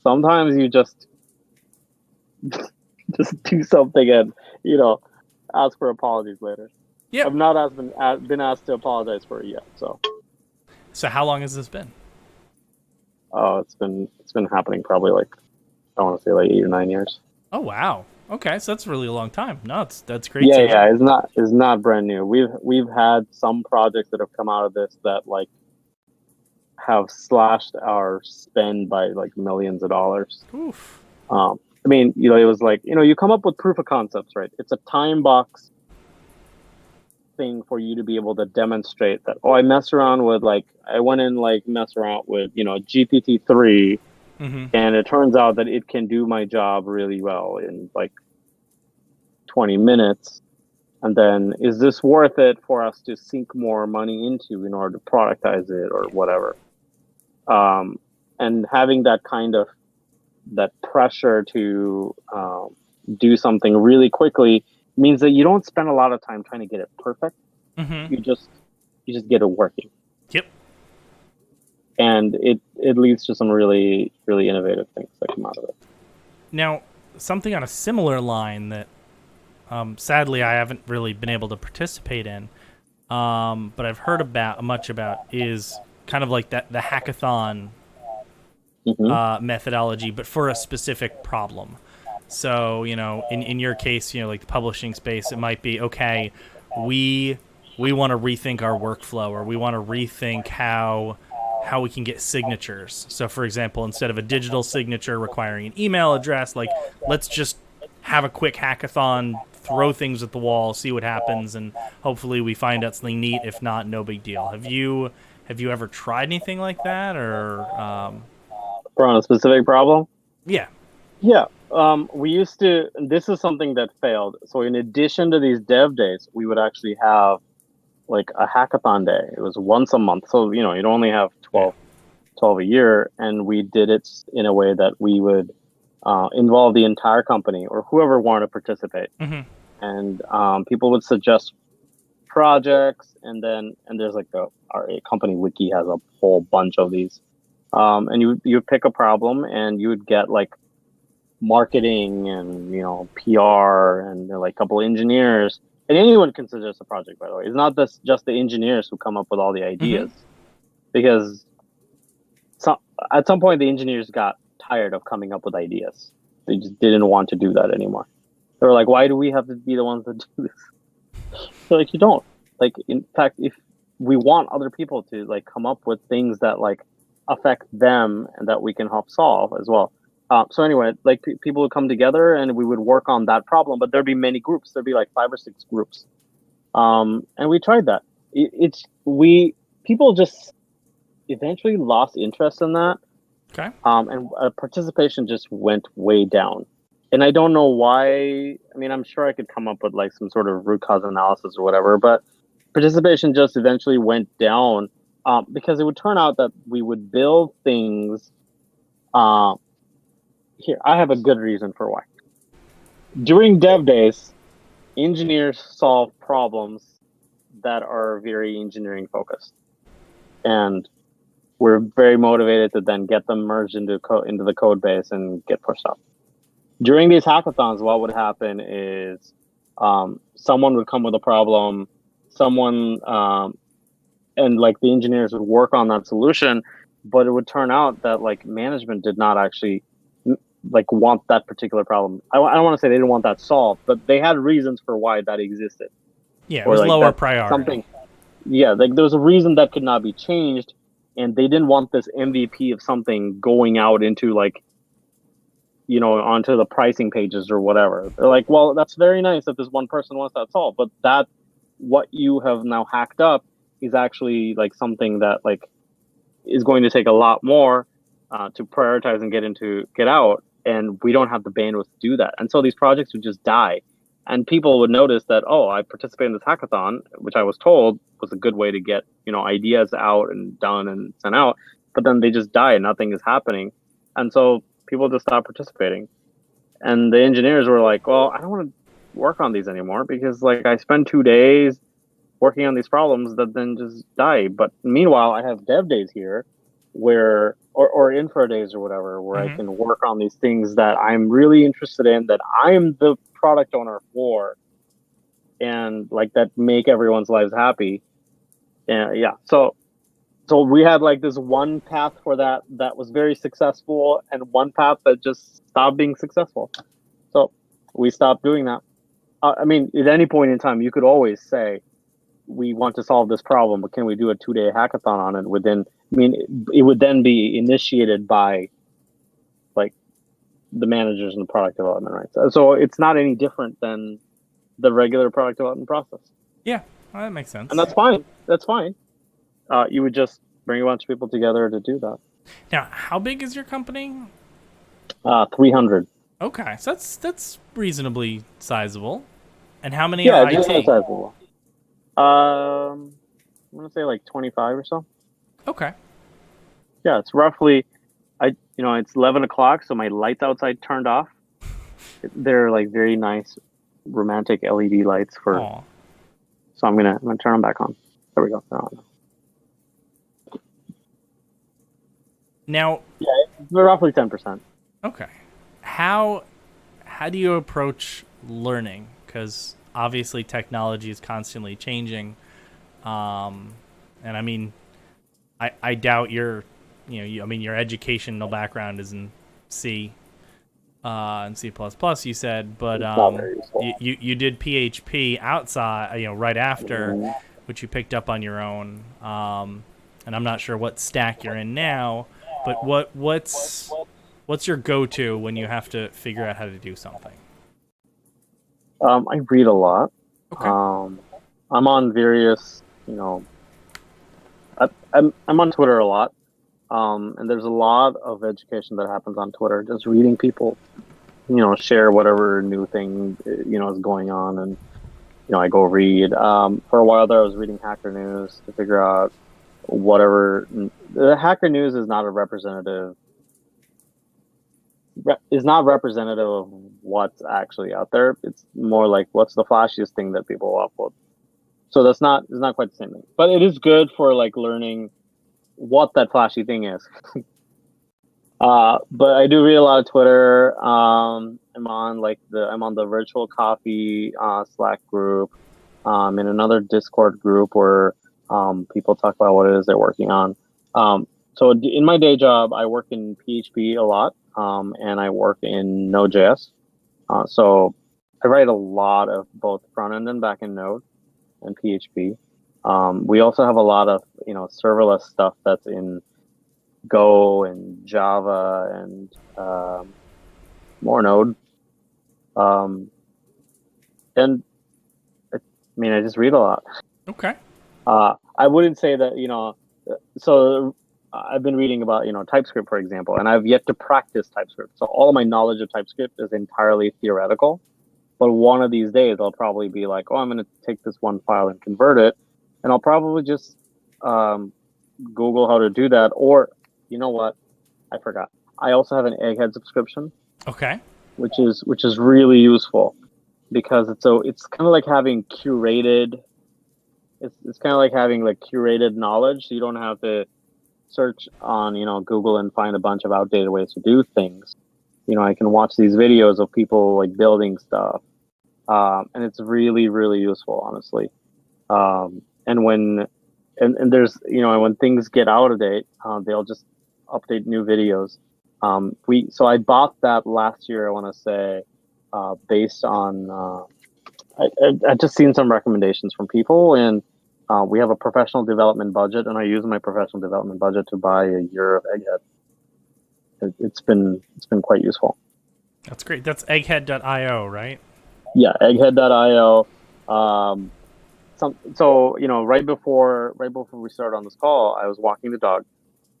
Sometimes you just just do something and ask for apologies later. Yep. I've not been asked to apologize for it yet. So So how long has this been? it's been happening probably like, I want to say like 8 or 9 years. Oh wow. Okay, so that's really a long time. No, that's great Yeah, to yeah, hear. it's not brand new. We've had some projects that have come out of this that like have slashed our spend by like millions of dollars. Oof. I mean, it was like, you come up with proof of concepts, right? It's a time box thing for you to be able to demonstrate that, oh, I mess around with like, I went and like mess around with, GPT-3, Mm-hmm. and it turns out that it can do my job really well in like 20 minutes. And then is this worth it for us to sink more money into in order to productize it or whatever? And having that kind of that pressure to do something really quickly means that you don't spend a lot of time trying to get it perfect. Mm-hmm. You just get it working, Yep. and it leads to some really really innovative things that come out of it. Now, something on a similar line that sadly I haven't really been able to participate in, but I've heard about much about is kind of like that the hackathon Hmm. methodology, but for a specific problem. So, in your case, like the publishing space, it might be okay. We we want to rethink our workflow, or we want to rethink how we can get signatures. So, for example, instead of a digital signature requiring an email address, like let's just have a quick hackathon, throw things at the wall, see what happens, and hopefully we find out something neat. If not, no big deal. Have you ever tried anything like that, or For on a specific problem, yeah? yeah. We used to. This is something that failed. So in addition to these dev days, we would actually have like a hackathon day. It was once a month. So, you'd only have Yeah. 12 a year. And we did it in a way that we would involve the entire company or whoever wanted to participate. Mm-hmm. And people would suggest projects. And there's like our company wiki has a whole bunch of these. And you pick a problem and you would get like marketing and PR and like a couple of engineers, and anyone can suggest a project, by the way. It's not just the engineers who come up with all the Mm-hmm. ideas, because some, at some point the engineers got tired of coming up with ideas. They just didn't want to do that anymore. They were like, why do we have to be the ones that do this? So like, you don't. Like, in fact, if we want other people to like come up with things that like affect them and that we can help solve as well. So anyway, like people would come together and we would work on that problem, but there'd be many groups. There'd be like 5 or 6 groups, and we tried that. It's we People just eventually lost interest in that, Okay. and participation just went way down. And I don't know why. I mean, I'm sure I could come up with like some sort of root cause analysis or whatever, but participation just eventually went down, because it would turn out that we would build things. Uh, Here, I have a good reason for why. During dev days, engineers solve problems that are very engineering focused, and we're very motivated to then get them merged into the code base and get pushed up. During these hackathons, what would happen is someone would come with a problem, someone and like the engineers would work on that solution, but it would turn out that like management did not actually like want that particular problem. I don't want to say they didn't want that solved, but they had reasons for why that existed, Yeah, it or was like lower that priority. something. Yeah, like there was a reason that could not be changed, and they didn't want this MVP of something going out into like onto the pricing pages or whatever. They're like, well, that's very nice that this one person wants that solved, but that what you have now hacked up is actually like something that like is going to take a lot more to prioritize and get out, and we don't have the bandwidth to do that. And so these projects would just die, and people would notice that, oh, I participated in this hackathon, which I was told was a good way to get ideas out and done and sent out, but then they just die and nothing is happening, and so people just stop participating. And the engineers were like, well, I don't want to work on these anymore because like I spend 2 days working on these problems that then just die. But meanwhile, I have dev days here or infra days or whatever, where I Mm-hmm. can work on these things that I'm really interested in, that I'm the product owner for, and like that make everyone's lives happy. And yeah, so we had like this one path for that was very successful, and one path that just stopped being successful. So we stopped doing that. I mean, at any point in time, you could always say, we want to solve this problem, but can we do a 2-day hackathon on it? It would then be initiated by like the managers in the product development, right? So it's not any different than the regular product development process, Yeah, well, that makes and sense. that's fine. That's fine. You would just bring a bunch of people together to do that. Now, how big is your company? 300. Okay, so that's reasonably sizable. And how many are Yeah, just IT? sizable. I'm gonna say like 25 or so. Okay. Yeah, it's roughly. It's 11 o'clock, so my lights outside turned off. They're like very nice, romantic LED lights for. Aw. So I'm gonna turn them back on. There we go. They're on. Now, They're roughly 10%. okay. How do you approach learning? Because obviously technology is constantly changing. And I mean, I doubt I mean, your educational background is in C, and C++. You said, but It's not very useful. you did PHP outside, right after, Mhm. which you picked up on your own. And I'm not sure what stack you're in now, but what's your go-to when you have to figure out how to do something? I read a lot. Okay. Um, I'm on various, I'm on Twitter a lot. And there's a lot of education that happens on Twitter. Just reading people, share whatever new thing is going on, and I go read. For a while there, I was reading Hacker News to figure out whatever. The Hacker News is not a representative. Is not representative of what's actually out there. It's more like what's the flashiest thing that people upload. So it's not quite the same thing, but it is good for like learning what that flashy thing is. But I do read a lot of Twitter. I'm on the virtual coffee Slack group. In another Discord group where people talk about what it is they're working on. So in my day job, I work in PHP a lot, and I work in Node.js. So I write a lot of both front end and back end Node and PHP. We also have a lot of serverless stuff that's in Go and Java and more Node. Um, and I mean, I just read a lot. Okay. I wouldn't say that, so I've been reading about, TypeScript, for example, and I've yet to practice TypeScript. So all of my knowledge of TypeScript is entirely theoretical. But one of these days, I'll probably be like, oh, I'm going to take this one file and convert it. And I'll probably just Google how to do that. Or, you know what? I forgot. I also have an Egghead subscription, Okay. which is really useful because it's kind of like having curated. It's kind of like having like curated knowledge. So you don't have to search on Google and find a bunch of outdated ways to do things. I can watch these videos of people like building stuff, and it's really really useful, honestly. And there's when things get out of date, they'll just update new videos. So I bought that last year, I want to say, based on I just seen some recommendations from people, and we have a professional development budget, and I use my professional development budget to buy a year of Egghead. It's been quite useful. That's great. That's egghead.io, right? Yeah, egghead.io. Um, right before we started on this call, I was walking the dog,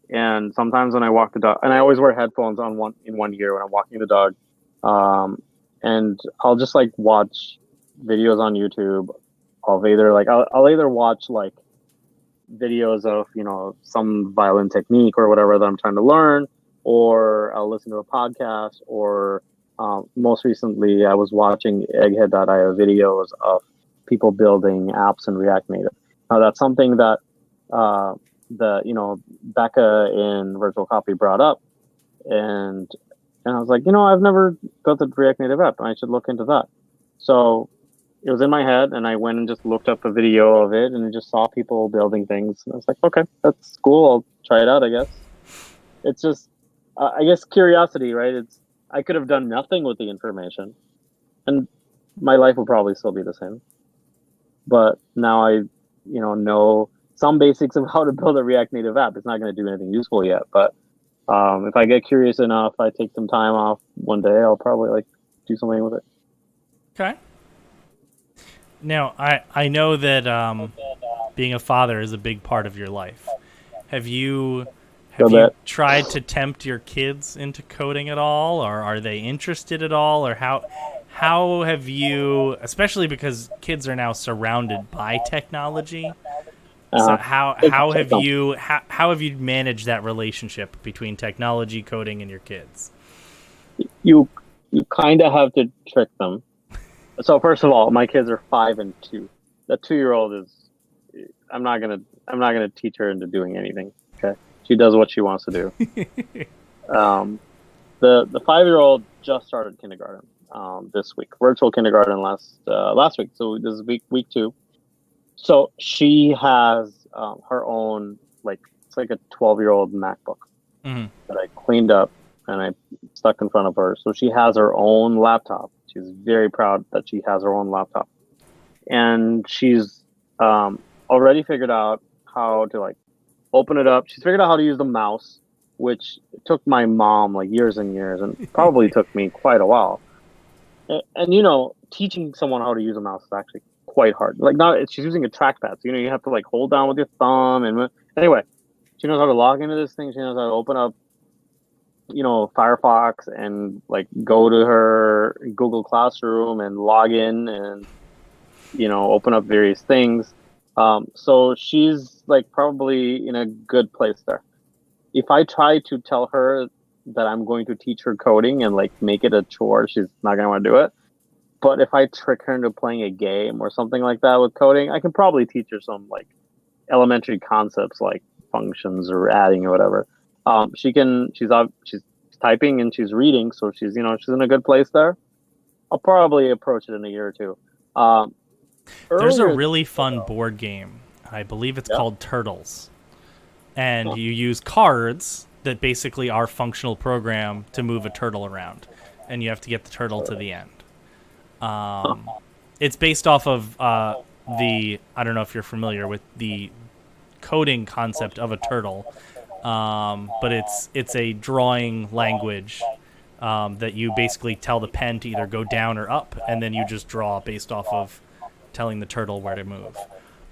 and sometimes when I walk the dog, and I always wear headphones on one ear when I'm walking the dog, and I'll just like watch videos on YouTube of I'll either watch like videos of some violin technique or whatever that I'm trying to learn, or I'll listen to a podcast, or most recently I was watching Egghead.io videos of people building apps in React Native. Now that's something that Becca in Virtual Copy brought up, and I was like, I've never built a React Native app, and I should look into that. So it was in my head, and I went and just looked up a video of it, and I just saw people building things, and I was like, okay, that's cool. I'll try it out, I guess. It's just, I guess, curiosity, right? I could have done nothing with the information, and my life would probably still be the same. But now I, know some basics of how to build a React Native app. It's not going to do anything useful yet, but If I get curious enough, I take some time off one day, I'll probably like do something with it. Okay. Now, I know that being a father is a big part of your life. Have you So have you that tried to tempt your kids into coding at all, or are they interested at all, or how have you, especially because kids are now surrounded by technology? So uh, how have you how have you managed that relationship between technology, coding, and your kids? you you kind of have to trick them. So first of all, my kids are 5 and 2. The 2-year-old is I'm not gonna teach her into doing anything. Okay, she does what she wants to do. Um, the 5-year-old just started kindergarten this week, virtual kindergarten last week. So this is week 2. So she has her own, like, it's like a 12-year-old MacBook Hmm. that I cleaned up and I stuck in front of her. So she has her own laptop. She's very proud that she has her own laptop, and she's already figured out how to like open it up. She's figured out how to use the mouse, which took my mom like years and years, and probably took me quite a while. And teaching someone how to use a mouse is actually quite hard. Like, now she's using a trackpad, so you have to like hold down with your thumb. And anyway, she knows how to log into this thing. She knows how to open up, Firefox, and like go to her Google Classroom and log in and open up various things. So she's like probably in a good place there. If I try to tell her that I'm going to teach her coding and like make it a chore, she's not gonna want to do it. But if I trick her into playing a game or something like that with coding, I can probably teach her some like elementary concepts like functions or adding or whatever. She can. She's typing and she's reading, so she's in a good place there. I'll probably approach it in a year or two. Um, There's a Earlier this really year, fun though. board game. I believe it's Yeah. called Turtles, and Huh. you use cards that basically are functional program to move a turtle around, and you have to get the turtle to the end. Huh. It's based off of the I don't know if you're familiar with the coding concept of a turtle, but it's a drawing language that you basically tell the pen to either go down or up, and then you just draw based off of telling the turtle where to move.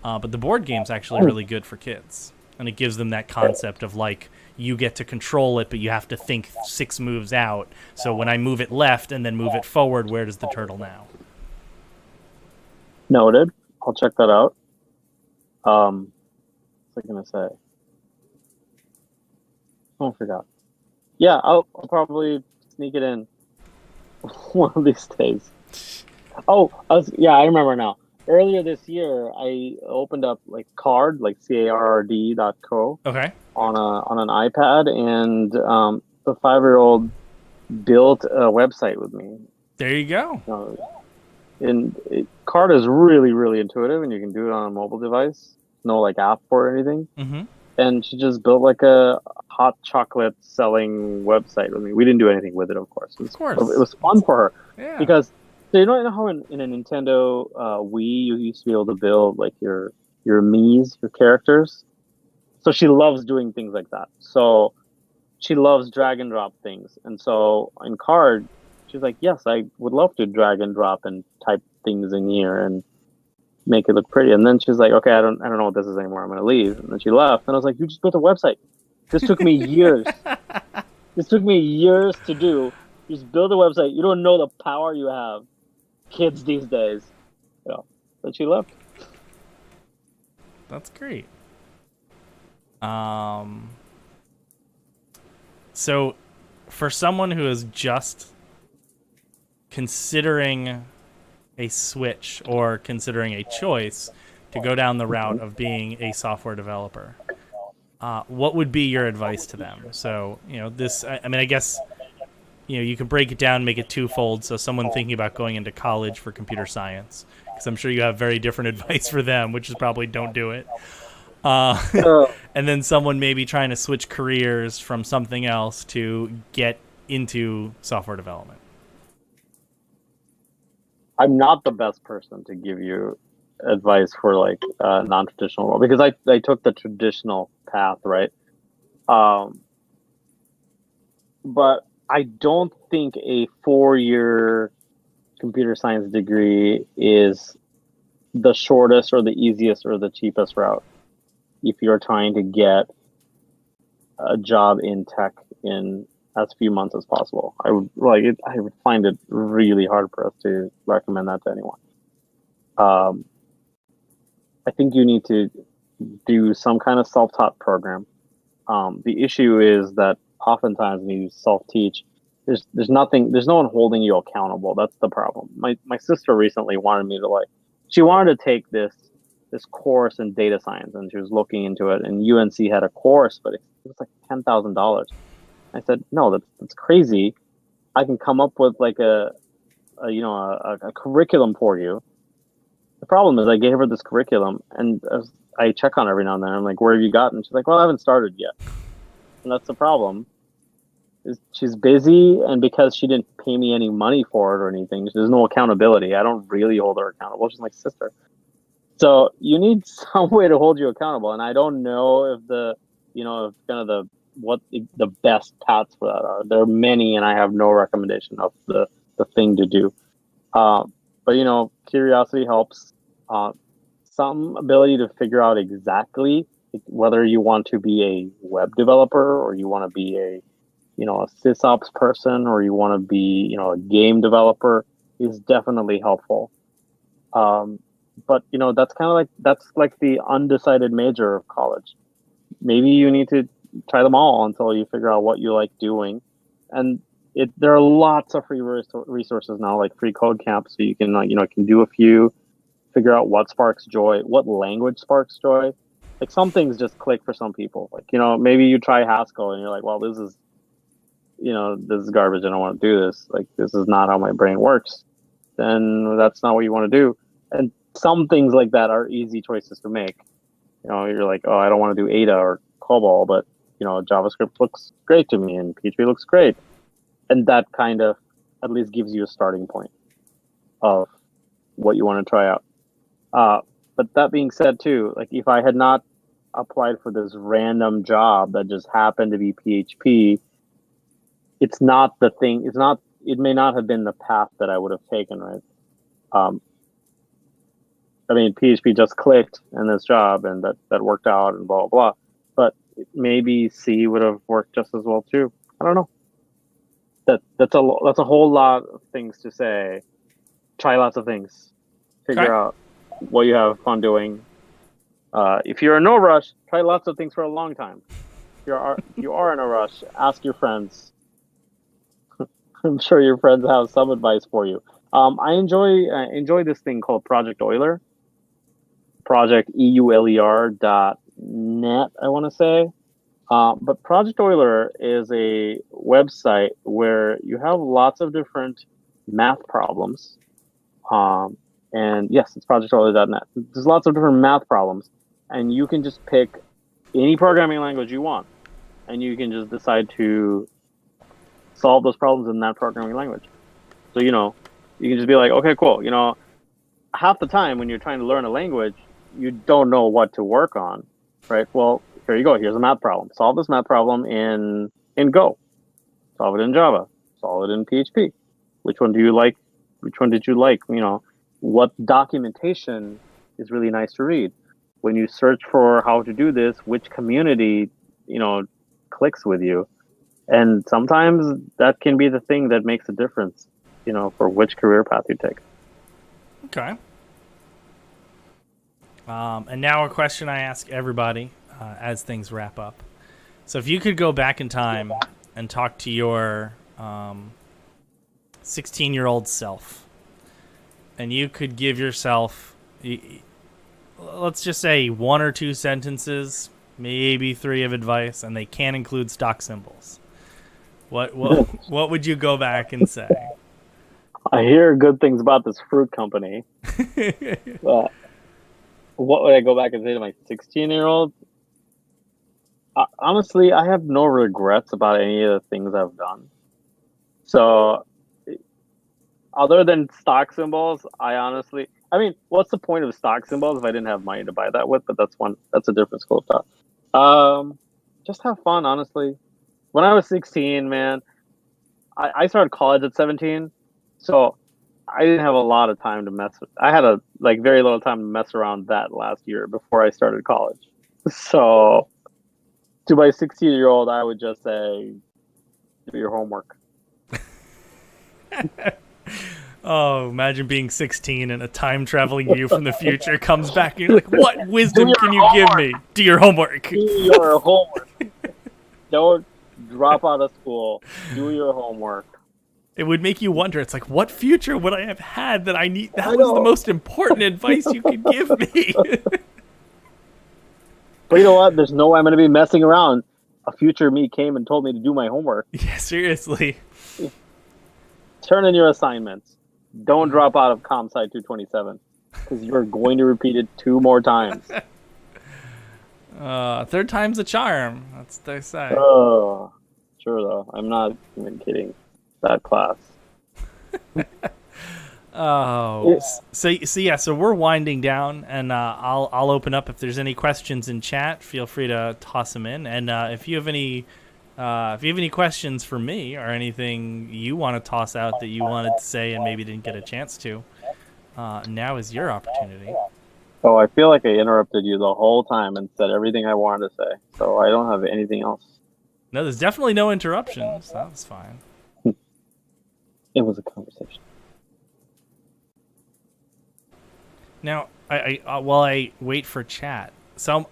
But the board game's actually really good for kids, and it gives them that concept of like you get to control it, but you have to think 6 moves out. So when I move it left and then move it forward, where does the turtle now? Noted. I'll check that out. What's I gonna say? Oh, I forgot. Yeah, I'll probably sneak it in one of these days. Oh, yeah, I remember now. Earlier this year, I opened up like card, like CARRD.co Okay, on an iPad, and the 5-year-old built a website with me. there you go. Uh, card is really, really intuitive, and you can do it on a mobile device. No like app or anything. Mm-hmm. And she just built like a hot chocolate selling website with me. We didn't do anything with it, of course. Of It course. was fun for her Yeah. because, so you know how in a Nintendo Wii you used to be able to build like your Mii's, your characters. So she loves doing things like that. So she loves drag and drop things, and so in card, she's like, "Yes, I would love to drag and drop and type things in here and make it look pretty." And then she's like, "Okay, I don't know what this is anymore. I'm gonna leave." And then she left, and I was like, "You just built a website. This took me years. This took me years to do. You just build a website. You don't know the power you have. Kids these days, you know." Then she left. That's great. Um, so, for someone who is just considering a switch or considering a choice to go down the route of being a software developer, what would be your advice to them? So, this, I mean, I guess, you can break it down, make it twofold. So, someone thinking about going into college for computer science, because I'm sure you have very different advice for them, which is probably don't do it. Uh, Uh, and then someone maybe trying to switch careers from something else to get into software development. I'm not the best person to give you advice for like non-traditional role because I took the traditional path, right? Um, but I don't think a 4-year computer science degree is the shortest or the easiest or the cheapest route if you're trying to get a job in tech in as few months as possible. I would like it. I would find it really hard for us to recommend that to anyone. Um, I think you need to do some kind of self-taught program. The issue is that oftentimes when you self-teach, there's nothing, there's no one holding you accountable. That's the problem. My sister recently wanted me to she wanted to take this course in data science, and she was looking into it. And UNC had a course, but it was like $10,000. I said, no, that's crazy. I can come up with like a curriculum for you. The problem is I gave her this curriculum, and I check on her every now and then. I'm like, where have you gotten? She's like, well, I haven't started yet. And that's the problem. Is she's busy, and because she didn't pay me any money for it or anything, there's no accountability. I don't really hold her accountable. She's my sister. So you need some way to hold you accountable. And I don't know if if kind of what the best paths for that are. There are many, and I have no recommendation of the thing to do. But curiosity helps. Some ability to figure out exactly whether you want to be a web developer, or you want to be a sysops person, or you want to be a game developer is definitely helpful. But that's like the undecided major of college. Maybe you need to try them all until you figure out what you like doing. And there are lots of free resources now, like free code camps, so you can can do a few, figure out what sparks joy, what language sparks joy. Like some things just click for some people. Like maybe you try Haskell and you're like, well, this is garbage. I don't want to do this. Like this is not how my brain works. Then that's not what you want to do. And some things like that are easy choices to make. You're like, oh, I don't want to do Ada or COBOL, but JavaScript looks great to me and PHP looks great. And that kind of at least gives you a starting point of what you want to try out. But that being said, too, like if I had not applied for this random job that just happened to be PHP, it's not the thing. It may not have been the path that I would have taken, right? PHP just clicked in this job, and that worked out, and blah, blah, blah. But maybe C would have worked just as well too. I don't know. That's a whole lot of things to say. Try lots of things. Figure out what you have fun doing. If you're in no rush, try lots of things for a long time. If you are in a rush, ask your friends. I'm sure your friends have some advice for you. I enjoy this thing called Project Euler. Project EULER.net, I want to say. But Project Euler is a website where you have lots of different math problems. And yes, it's projecteuler.net. There's lots of different math problems, and you can just pick any programming language you want, and you can just decide to solve those problems in that programming language. So, you can just be like, okay, cool. Half the time when you're trying to learn a language, you don't know what to work on, right? Well, here you go. Here's a math problem. Solve this math problem in Go. Solve it in Java. Solve it in PHP. Which one do you like? Which one did you like? What documentation is really nice to read? When you search for how to do this, which community, clicks with you? And sometimes that can be the thing that makes a difference, for which career path you take. Okay. And now a question I ask everybody as things wrap up. So if you could go back in time and talk to your 16-year-old self, and you could give yourself, let's just say 1 or 2 sentences, maybe 3 of advice, and they can include stock symbols. What would you go back and say? I hear good things about this fruit company. What would I go back and say to my 16-year-old? Honestly, I have no regrets about any of the things I've done. So, other than stock symbols, what's the point of stock symbols if I didn't have money to buy that with? But that's a different school of thought. Just have fun, honestly. When I was 16, man, I started college at 17, so I didn't have a lot of time to mess with. I had a like very little time to mess around that last year before I started college. So to my 16-year-old, I would just say, do your homework. Oh, imagine being 16 and a time traveling you from the future comes back and you're like, what wisdom can you give me? Do your homework. Do your homework. Don't drop out of school. Do your homework. It would make you wonder. It's like, what future would I have had that I need? That I was the know. most important advice you could give me. But you know what? There's no way I'm going to be messing around. A future me came and told me to do my homework. Yeah, seriously. Turn in your assignments. Don't drop out of ComSci 227 because you're going to repeat it 2 more times. Third time's a charm. That's what they say. Oh, sure though. I'm not even kidding. That class. Oh, Yeah. So we're winding down, and I'll open up if there's any questions in chat. Feel free to toss them in, and if you have any questions for me or anything you want to toss out that you wanted to say and maybe didn't get a chance to, now is your opportunity. Oh, I feel like I interrupted you the whole time and said everything I wanted to say, so I don't have anything else. No, there's definitely no interruptions. That was fine. It was a conversation. Now, while I wait for chat, so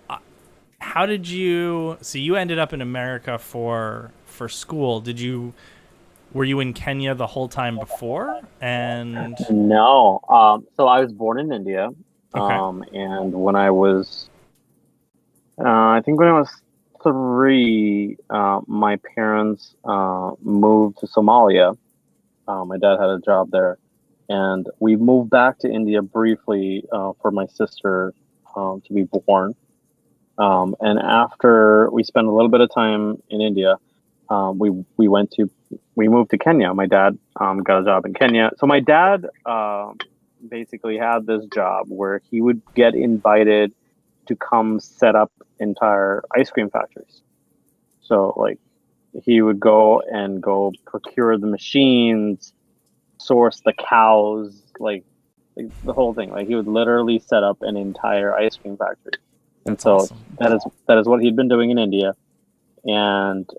how did you? So you ended up in America for school. Were you in Kenya the whole time before? And No. So I was born in India. okay. And when I was, I think when I was 3, my parents moved to Somalia. My dad had a job there, and we moved back to India briefly for my sister to be born. And after we spent a little bit of time in India, we moved to Kenya. My dad got a job in Kenya. So my dad basically had this job where he would get invited to come set up entire ice cream factories. So like he would go procure the machines, source the cows, like the whole thing. Like he would literally set up an entire ice cream factory. And That's so awesome. that is what he'd been doing in India, and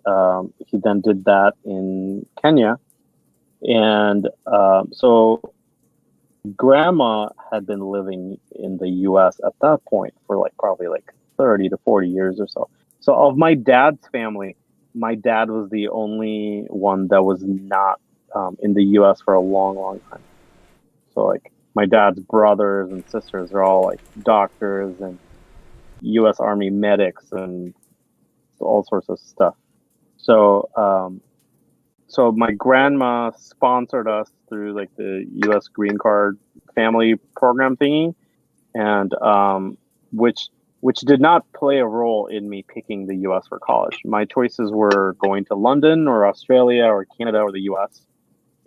he then did that in Kenya, and so grandma had been living in the U.S. at that point for like probably like 30 to 40 years or so. So of my dad's family, my dad was the only one that was not in the U.S. for a long, long time. So like my dad's brothers and sisters are all like doctors and U.S. Army medics and all sorts of stuff. So, so my grandma sponsored us through like the U.S. Green Card family program thingy, and which did not play a role in me picking the U.S. for college. My choices were going to London or Australia or Canada or the U.S.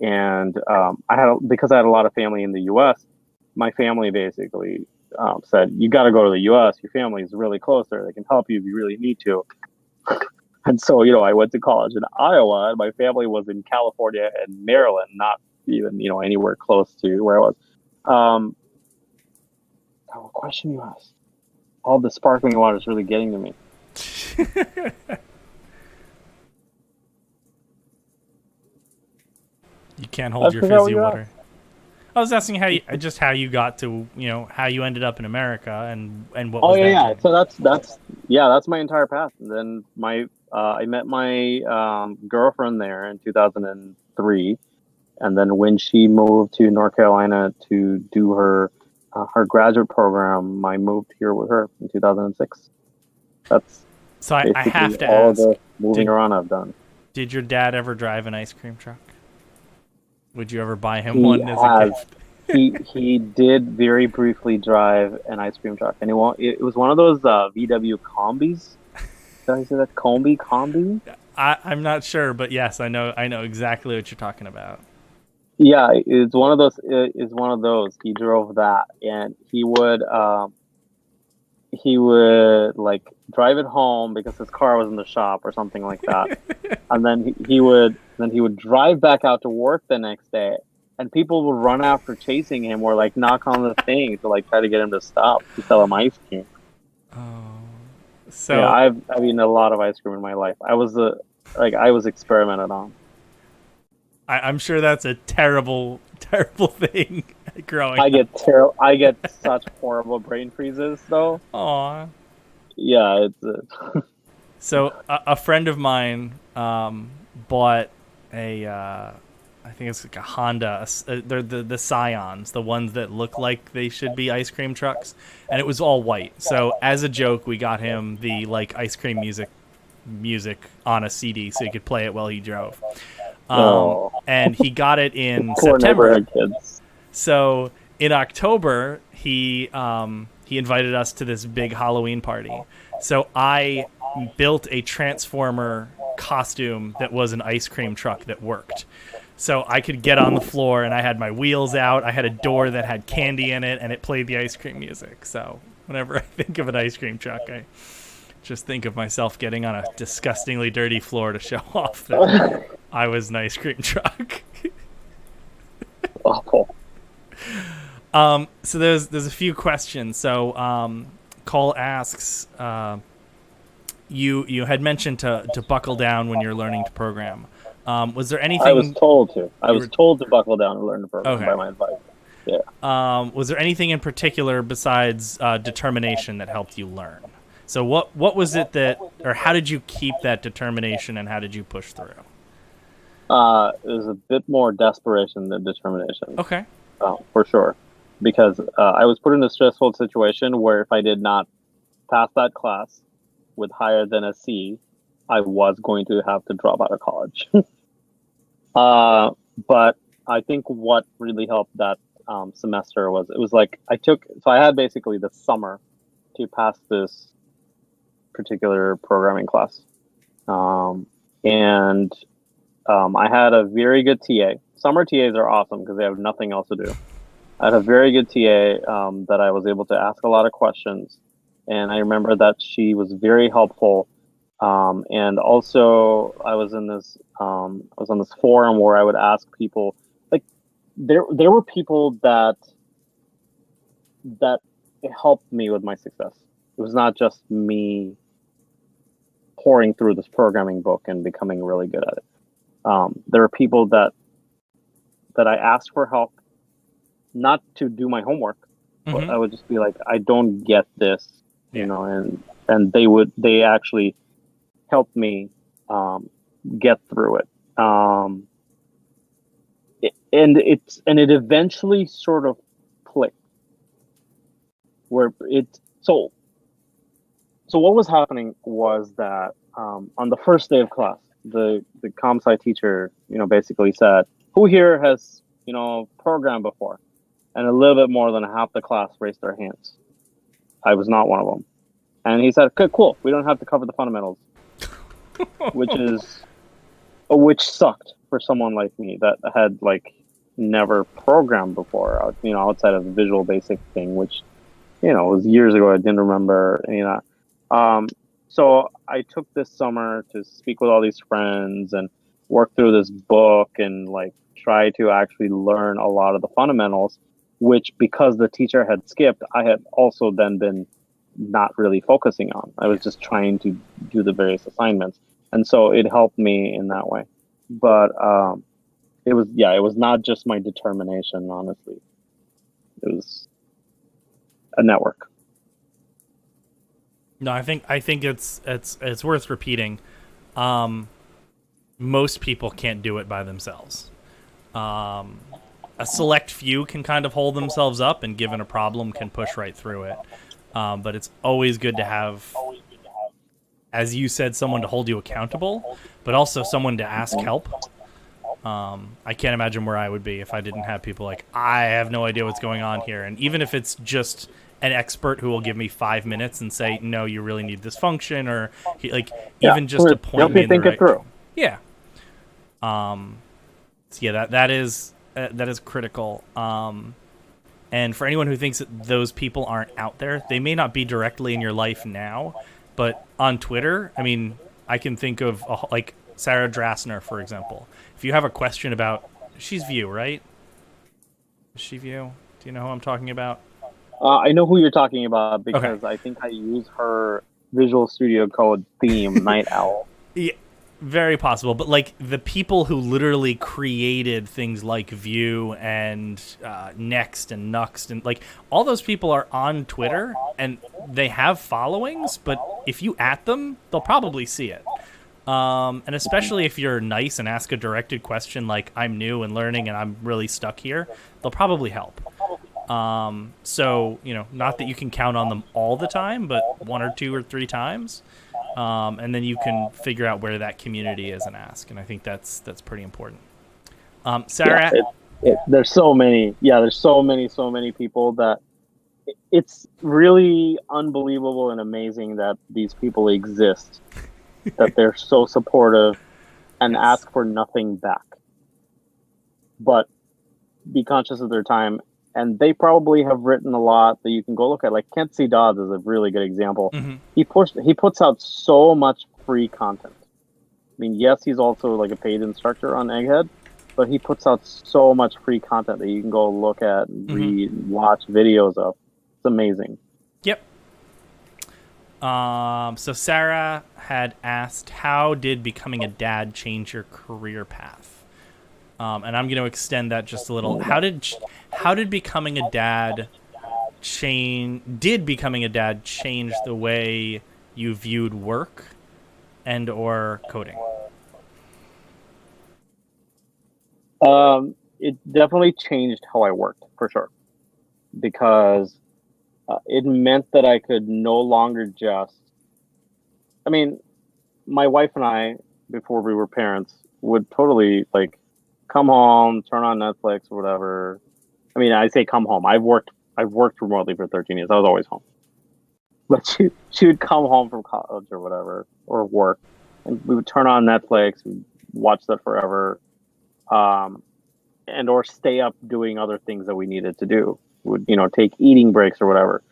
And because I had a lot of family in the U.S. My family basically said, you got to go to the U.S. Your family is really close there. They can help you if you really need to. And so, I went to college in Iowa, and my family was in California and Maryland, not even, anywhere close to where I was. What question you asked? All the sparkling water is really getting to me. You can't hold your fizzy water. I was asking how you got to, how you ended up in America and what was that? Yeah. So that's my entire path. And then I met my girlfriend there in 2003, and then when she moved to North Carolina to do her graduate program, I moved here with her in 2006. That's so I have to all ask, the moving around I've done. Did your dad ever drive an ice cream truck? Would you ever buy him one as a gift? He did very briefly drive an ice cream truck, and it was one of those VW combis. Did I say that combi? I'm not sure, but yes, I know exactly what you're talking about. Yeah, it's one of those. It's one of those. He drove that, and he would like drive it home because his car was in the shop or something like that, and then he would then he would drive back out to work the next day, and people would run after chasing him or like knock on the thing to like try to get him to stop to sell him ice cream. Yeah, So I've eaten a lot of ice cream in my life. I was experimented on. I'm sure that's a terrible, terrible thing growing I up. I get such horrible brain freezes though. Aw. Yeah, So a friend of mine bought a, I think it's like a Honda. They're the Scions, the ones that look like they should be ice cream trucks, and it was all white. So as a joke, we got him the like ice cream music on a CD so he could play it while he drove. And he got it in poor September. neighborhood kids. So in October, he invited us to this big Halloween party. So I built a Transformer costume that was an ice cream truck that worked. So I could get on the floor, and I had my wheels out. I had a door that had candy in it, and it played the ice cream music. So whenever I think of an ice cream truck, I just think of myself getting on a disgustingly dirty floor to show off that I was an ice cream truck. Awful. So there's a few questions. So Cole asks, you had mentioned to buckle down when you're learning to program. Was there anything? I was told to. I was told to buckle down and learn the program by my advisor. Yeah. Was there anything in particular besides determination that helped you learn? So what was it that, or how did you keep that determination, and how did you push through? It was a bit more desperation than determination. Okay. For sure, because I was put in a stressful situation where if I did not pass that class with higher than a C, I was going to have to drop out of college. But I think what really helped that semester was, it was like I had basically the summer to pass this particular programming class. And I had a very good TA. Summer TAs are awesome because they have nothing else to do. I had a very good TA that I was able to ask a lot of questions. And I remember that she was very helpful. And also I was on this forum where I would ask people, like there were people that helped me with my success. It was not just me pouring through this programming book and becoming really good at it. There were people that I asked for help, not to do my homework, but I would just be like, I don't get this, you know, and they actually helped me get through it. And it eventually sort of clicked where so what was happening was that on the first day of class, the comp sci teacher, basically said, who here has, programmed before? And a little bit more than half the class raised their hands. I was not one of them. And he said, okay, cool. We don't have to cover the fundamentals, which sucked for someone like me that had never programmed before, outside of the Visual Basic thing, which, was years ago. I didn't remember any of that. So I took this summer to speak with all these friends and work through this book and try to actually learn a lot of the fundamentals, which, because the teacher had skipped, I had also then been not really focusing on. I was just trying to do the various assignments. And so it helped me in that way. But it was not just my determination, honestly. It was a network. No, I think it's worth repeating. Most people can't do it by themselves. A select few can kind of hold themselves up and, given a problem, can push right through it. But it's always good to have, as you said, someone to hold you accountable, but also someone to ask help. I can't imagine where I would be if I didn't have people I have no idea what's going on here. And even if it's just an expert who will give me 5 minutes and say, no, you really need this function, or even just to point me in the right. Through. Yeah. So yeah, that is critical. And for anyone who thinks that those people aren't out there, they may not be directly in your life now, but on Twitter, I mean, I can think of Sarah Drasner, for example. if you have a question about, she's View, right? Is she View? Do you know who I'm talking about? I know who you're talking about Okay. because I think I use her Visual Studio Code theme, Night Owl. Yeah, very possible. But like the people who literally created things like View and Next and Nuxt and like all those people are on Twitter and they have followings. But if you at them, they'll probably see it. And especially if you're nice and ask a directed question like I'm new and learning and I'm really stuck here, they'll probably help. So, not that you can count on them all the time, but one or two or three times. And then you can figure out where that community is and ask. And I think that's pretty important. Yeah, Sarah, there's so many. Yeah, there's so many people that it's really unbelievable and amazing that these people exist, that they're so supportive and yes. ask for nothing back. But be conscious of their time. And they probably have written a lot that you can go look at. Like Kent C. Dodds is a really good example. Mm-hmm. He puts out so much free content. I mean, yes, he's also like a paid instructor on Egghead, but he puts out so much free content that you can go look at, read, watch videos of. It's amazing. Yep. So Sarah had asked, how did becoming a dad change your career path? And I'm going to extend that just a little. How did becoming a dad becoming a dad change the way you viewed work and or coding? It definitely changed how I worked for sure, because it meant that I could no longer just. I mean, my wife and I, before we were parents, would totally like come home, turn on Netflix or whatever. I mean, I say come home. I've worked remotely for 13 years. I was always home. But she would come home from college or whatever, or work, and we would turn on Netflix, we'd watch that forever, um, and or stay up doing other things that we needed to do. Would take eating breaks or whatever.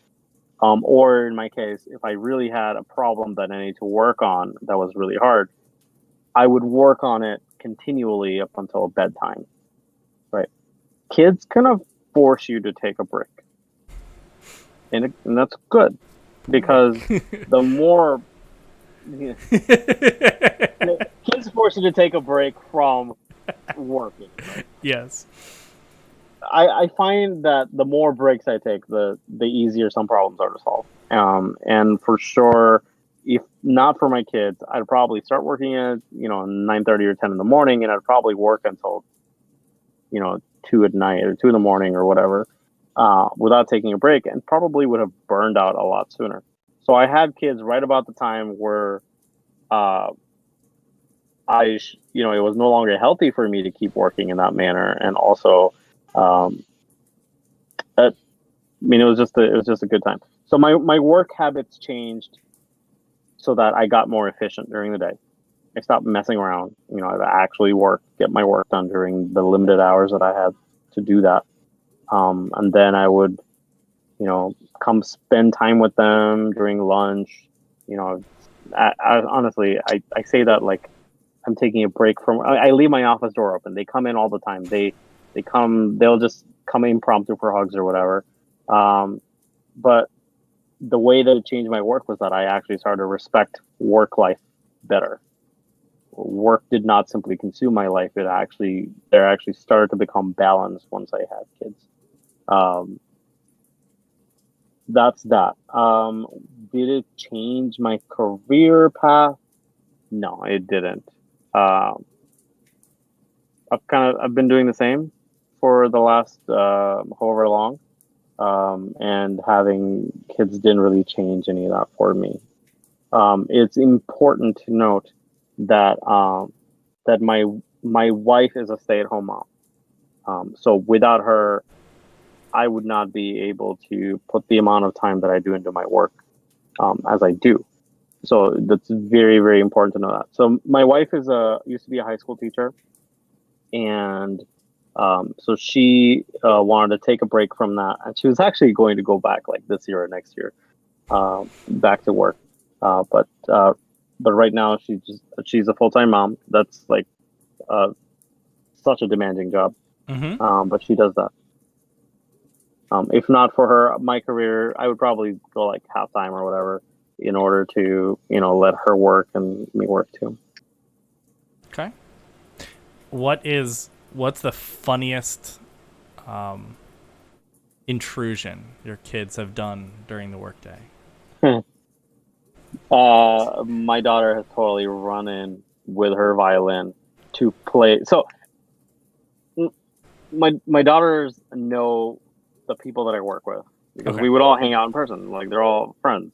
Or in my case, if I really had a problem that I need to work on that was really hard, I would work on it continually up until bedtime. Right? Kids kind of force you to take a break, and that's good because the more kids force you to take a break from working. Right? Yes. I find that the more breaks I take, the easier some problems are to solve. And for sure, if not for my kids, I'd probably start working at 9:30 or 10 in the morning, and I'd probably work until 2 at night or 2 in the morning or whatever, without taking a break, and probably would have burned out a lot sooner. So I had kids right about the time where uh, it was no longer healthy for me to keep working in that manner, and also, um, I mean, it was just a good time. So my work habits changed so that I got more efficient during the day. I stopped messing around. I actually get my work done during the limited hours that I had to do that. And then I would, come spend time with them during lunch. Honestly, I say that like I'm taking a break from. I leave my office door open. They come in all the time. They come. They'll just come impromptu for hugs or whatever. But the way that it changed my work was that I actually started to respect work life better. Work did not simply consume my life. There actually started to become balance once I had kids. Um, that's that. Did it change my career path? No, it didn't. Um, I've been doing the same for the last however long, and having kids didn't really change any of that for me. It's important to note that that my wife is a stay-at-home mom. So without her, I would not be able to put the amount of time that I do into my work, as I do. So that's very, very important to know that. So my wife used to be a high school teacher, and so she wanted to take a break from that, and she was actually going to go back like this year or next year, back to work. But right now she's a full time mom. That's like uh, such a demanding job. Mm-hmm. But she does that. If not for her, my career, I would probably go like half time or whatever in order to, let her work and me work too. Okay. What's the funniest intrusion your kids have done during the workday? My daughter has totally run in with her violin to play. So my daughters know the people that I work with because Okay. we would all hang out in person. Like they're all friends.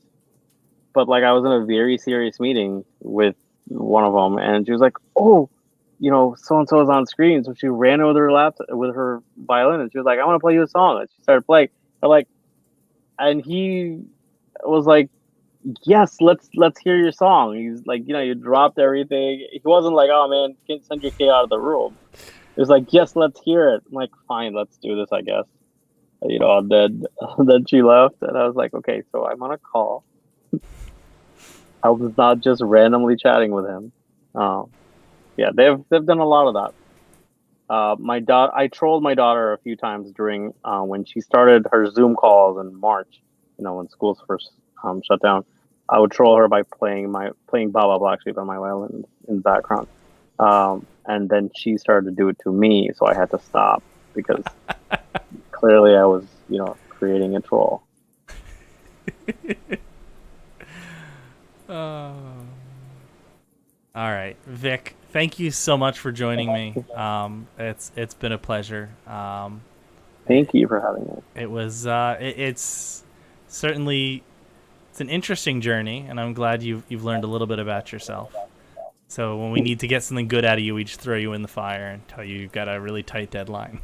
But like I was in a very serious meeting with one of them, and she was like, "Oh, so and so is on screen." So she ran with her laptop with her violin, and she was like, "I want to play you a song." And she started playing. And like, and he was like, "Yes, let's hear your song." He's like, you dropped everything. He wasn't like, "Oh man, can't send your kid out of the room." It was like, "Yes, let's hear it." I'm like, "Fine, let's do this, I guess." And then then she left, and I was like, "Okay, so I'm on a call. I was not just randomly chatting with him." Um, yeah, they've done a lot of that. I trolled my daughter a few times during when she started her Zoom calls in March. When schools first shut down, I would troll her by playing blah blah blah actually by my violin in the background. And then she started to do it to me, so I had to stop because clearly I was creating a troll. All right, Vic. Thank you so much for joining me. It's been a pleasure. Thank you for having me. It was it's certainly it's an interesting journey, and I'm glad you've learned a little bit about yourself. So when we need to get something good out of you, we just throw you in the fire and tell you you've got a really tight deadline.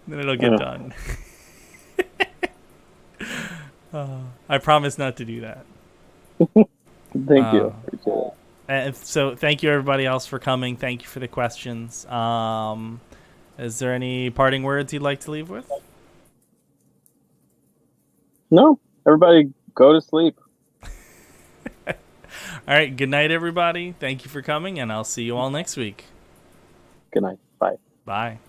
Then it'll get done. I promise not to do that. Thank you. Appreciate it. And so thank you everybody else for coming. Thank you for the questions. Is there any parting words you'd like to leave with? No, everybody go to sleep. All right. Good night, everybody. Thank you for coming, and I'll see you all next week. Good night. Bye. Bye.